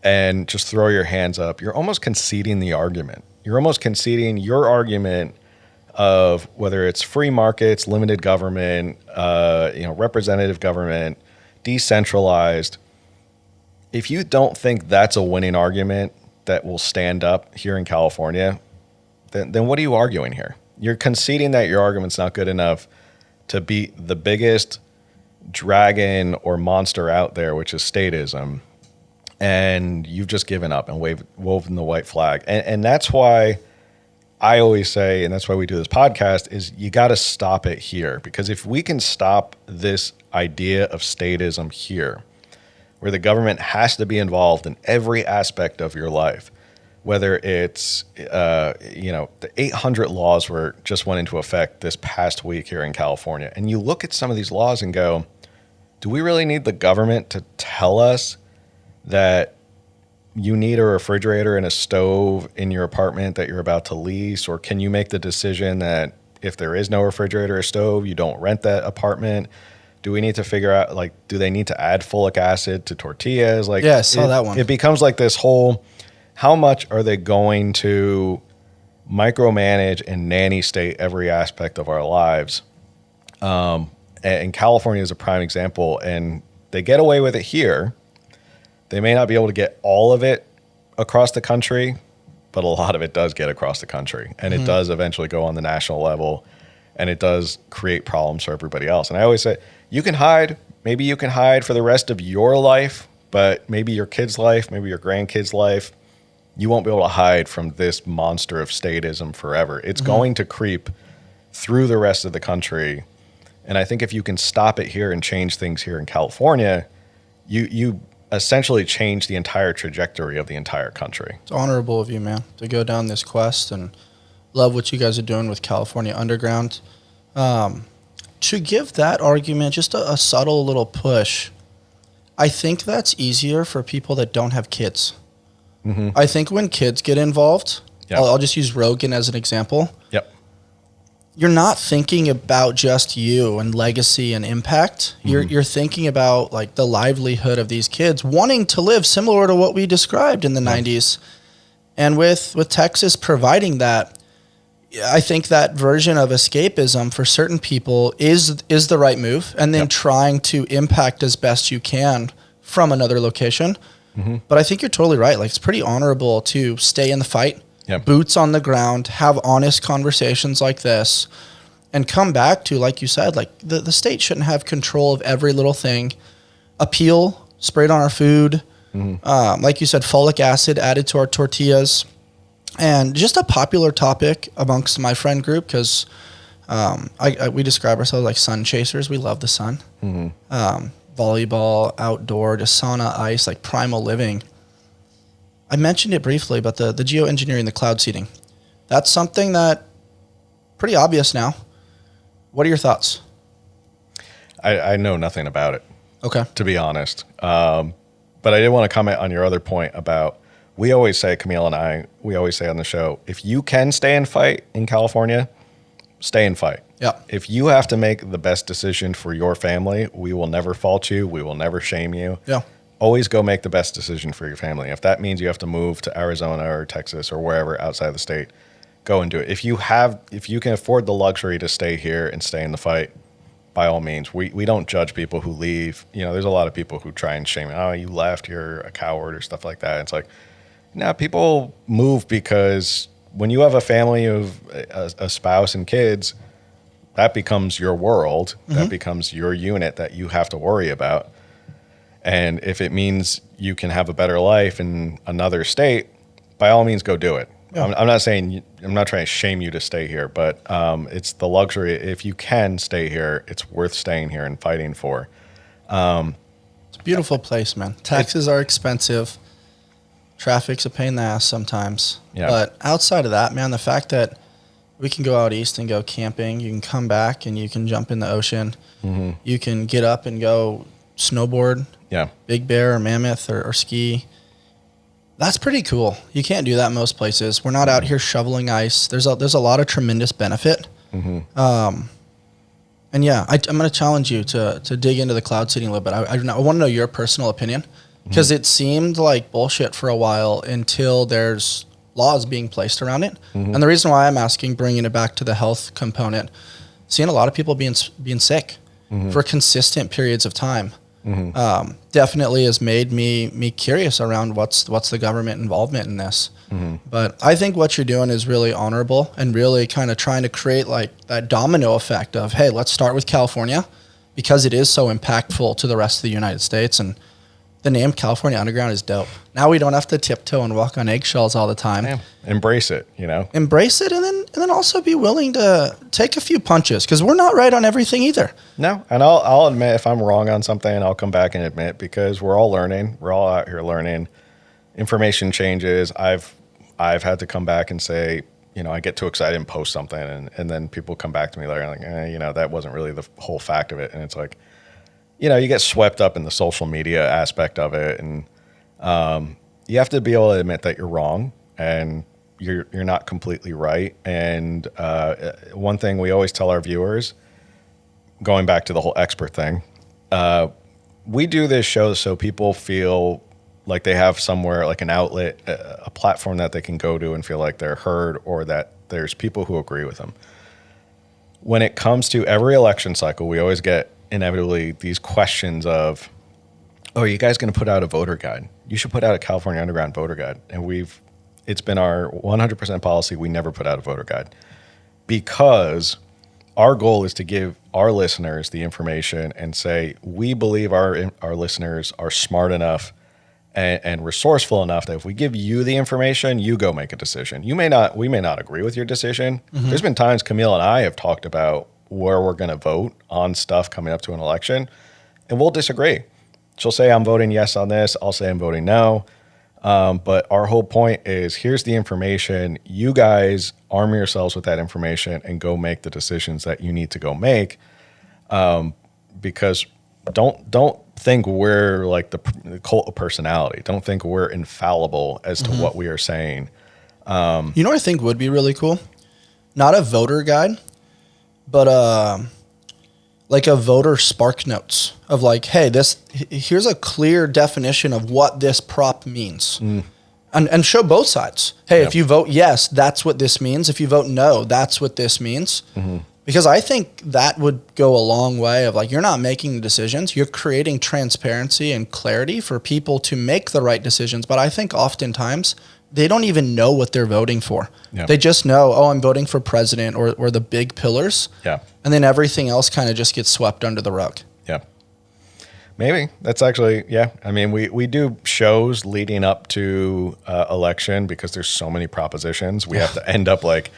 and just throw your hands up, you're almost conceding the argument. You're almost conceding your argument of whether it's free markets, limited government, representative government, decentralized. If you don't think that's a winning argument that will stand up here in California, then what are you arguing here? You're conceding that your argument's not good enough to beat the biggest dragon or monster out there, which is statism. And you've just given up and woven the white flag. And that's why I always say, and that's why we do this podcast, is you got to stop it here. Because if we can stop this idea of statism here, where the government has to be involved in every aspect of your life, whether it's, the 800 laws just went into effect this past week here in California. And you look at some of these laws and go, do we really need the government to tell us that you need a refrigerator and a stove in your apartment that you're about to lease? Or can you make the decision that if there is no refrigerator or stove, you don't rent that apartment? Do we need to figure out, do they need to add folic acid to tortillas? Yeah, I saw that one. It becomes like this whole, how much are they going to micromanage and nanny state every aspect of our lives? And California is a prime example, and they get away with it here. They may not be able to get all of it across the country, but a lot of it does get across the country. And it does eventually go on the national level, and it does create problems for everybody else. And I always say, you can hide. Maybe you can hide for the rest of your life, but maybe your kid's life, maybe your grandkid's life, you won't be able to hide from this monster of statism forever. It's going to creep through the rest of the country. And I think if you can stop it here and change things here in California, you essentially change the entire trajectory of the entire country. It's honorable of you, man, to go down this quest, and love what you guys are doing with California Underground. To give that argument just a subtle little push, I think that's easier for people that don't have kids. Mm-hmm. I think when kids get involved, I'll just use Rogan as an example. Yep. You're not thinking about just you and legacy and impact. You're thinking about like the livelihood of these kids wanting to live similar to what we described in the 90s. And with Texas providing that, I think that version of escapism for certain people is the right move. And then trying to impact as best you can from another location. Mm-hmm. But I think you're totally right. Like, it's pretty honorable to stay in the fight. Yep. Boots on the ground, have honest conversations like this, and come back to, like you said, like the state shouldn't have control of every little thing. Appeal sprayed on our food. Mm-hmm. Like you said, folic acid added to our tortillas. And just a popular topic amongst my friend group, because we describe ourselves like sun chasers. We love the sun. Mm-hmm. Volleyball, outdoor, just sauna, ice, like primal living. I mentioned it briefly, but the geoengineering, the cloud seeding, that's something that pretty obvious now. What are your thoughts? I know nothing about it. Okay. To be honest. But I did want to comment on your other point about, we always say, Camille and I, we always say on the show, if you can stay and fight in California, stay and fight. Yeah. If you have to make the best decision for your family, we will never fault you. We will never shame you. Yeah. Always go make the best decision for your family. If that means you have to move to Arizona or Texas or wherever outside the state, go and do it. If you can afford the luxury to stay here and stay in the fight, by all means. We don't judge people who leave. You know, there's a lot of people who try and shame, oh, you left, you're a coward or stuff like that. It's like, no, people move because when you have a family of a spouse and kids, that becomes your world. That becomes your unit that you have to worry about. And if it means you can have a better life in another state, by all means, go do it. Yeah. I'm not saying, I'm not trying to shame you to stay here, but it's the luxury. If you can stay here, it's worth staying here and fighting for. It's a beautiful place, man. Taxes are expensive. Traffic's a pain in the ass sometimes. Yeah. But outside of that, man, the fact that we can go out east and go camping, you can come back and you can jump in the ocean. You can get up and go snowboard, Big Bear or Mammoth or ski. That's pretty cool. You can't do that in most places. We're not out here shoveling ice. There's a lot of tremendous benefit. And yeah, I'm going to challenge you to dig into the cloud seeding a little bit. I want to know your personal opinion, because it seemed like bullshit for a while until there's laws being placed around it. And the reason why I'm asking, bringing it back to the health component, seeing a lot of people being sick for consistent periods of time. Definitely has made me curious around what's the government involvement in this. But I think what you're doing is really honorable and really kind of trying to create like that domino effect of, hey, let's start with California because it is so impactful to the rest of the United States. And the name California Underground is dope. Now we don't have to tiptoe and walk on eggshells all the time. Yeah. Embrace it, you know. Embrace it, and then also be willing to take a few punches, because we're not right on everything either. No, and I'll admit if I'm wrong on something, I'll come back and admit, because we're all learning. We're all out here learning. Information changes. I've had to come back and say, you know, I get too excited and post something, and then people come back to me later and like, you know, that wasn't really the whole fact of it. And it's like, you know, you get swept up in the social media aspect of it, and you have to be able to admit that you're wrong and you're not completely right. And one thing we always tell our viewers, going back to the whole expert thing, we do this show so people feel like they have somewhere, like an outlet, a platform that they can go to and feel like they're heard, or that there's people who agree with them. When it comes to every election cycle, we always get inevitably these questions of, oh, are you guys going to put out a voter guide? You should put out a California Underground voter guide. And it's been our 100% policy. We never put out a voter guide, because our goal is to give our listeners the information and say, we believe our listeners are smart enough and resourceful enough that if we give you the information, you go make a decision. We may not agree with your decision. There's been times Camille and I have talked about where we're going to vote on stuff coming up to an election, and we'll disagree. She'll say, I'm voting yes on this. I'll say I'm voting no. But our whole point is, here's the information. You guys arm yourselves with that information and go make the decisions that you need to go make. Because don't think we're like the cult of personality. Don't think we're infallible as to what we are saying. You know what I think would be really cool? Not a voter guide, but like a voter spark notes of like, hey, here's a clear definition of what this prop means. And show both sides. Hey, if you vote yes, that's what this means. If you vote no, that's what this means. Because I think that would go a long way of like, you're not making decisions. You're creating transparency and clarity for people to make the right decisions. But I think oftentimes they don't even know what they're voting for. They just know, oh, I'm voting for president or the big pillars. And then everything else kind of just gets swept under the rug. Maybe that's actually, I mean, we do shows leading up to election because there's so many propositions. We have to end up like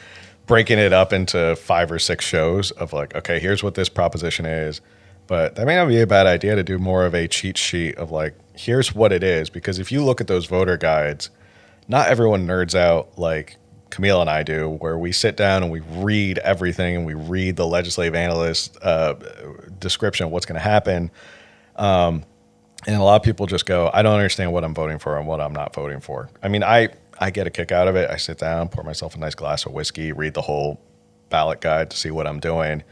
breaking it up into 5 or 6 shows of like, okay, here's what this proposition is. But that may not be a bad idea to do more of a cheat sheet of like, here's what it is. Because if you look at those voter guides, not everyone nerds out like Camille and I do, where we sit down and we read everything and we read the legislative analyst description of what's going to happen. And a lot of people just go, I don't understand what I'm voting for and what I'm not voting for. I mean, I get a kick out of it. I sit down, pour myself a nice glass of whiskey, read the whole ballot guide to see what I'm doing,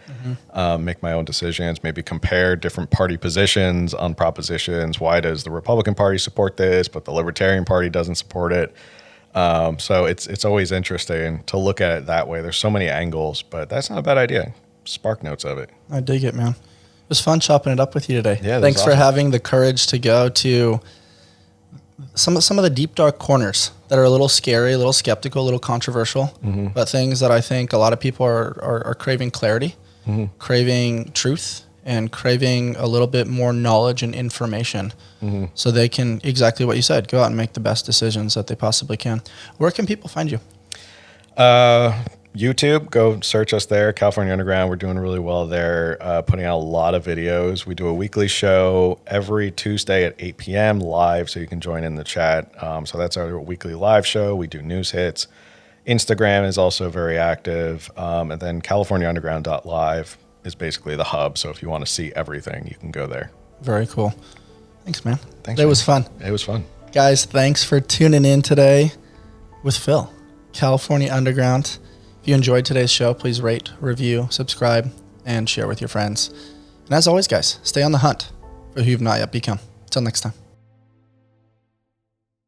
make my own decisions, maybe compare different party positions on propositions. Why does the Republican Party support this, but the Libertarian Party doesn't support it? So it's always interesting to look at it that way. There's so many angles, but that's not a bad idea. Spark notes of it. I dig it, man. It was fun chopping it up with you today. Yeah, thanks for awesome. having the courage to go to some of the deep, dark corners that are a little scary, a little skeptical, a little controversial, but things that I think a lot of people are craving clarity, craving truth, and craving a little bit more knowledge and information so they can, exactly what you said, go out and make the best decisions that they possibly can. Where can people find you? YouTube, go search us there, California Underground. We're doing really well there, putting out a lot of videos. We do a weekly show every Tuesday at 8 p.m. live, so you can join in the chat. So that's our weekly live show. We do news hits. Instagram is also very active. And then CaliforniaUnderground.live is basically the hub. So if you want to see everything, you can go there. Very cool. Thanks, man. Thanks. It was fun. It was fun. Guys, thanks for tuning in today with Phil, California Underground. If you enjoyed today's show, please rate, review, subscribe, and share with your friends. And as always, guys, stay on the hunt for who you've not yet become. Until next time.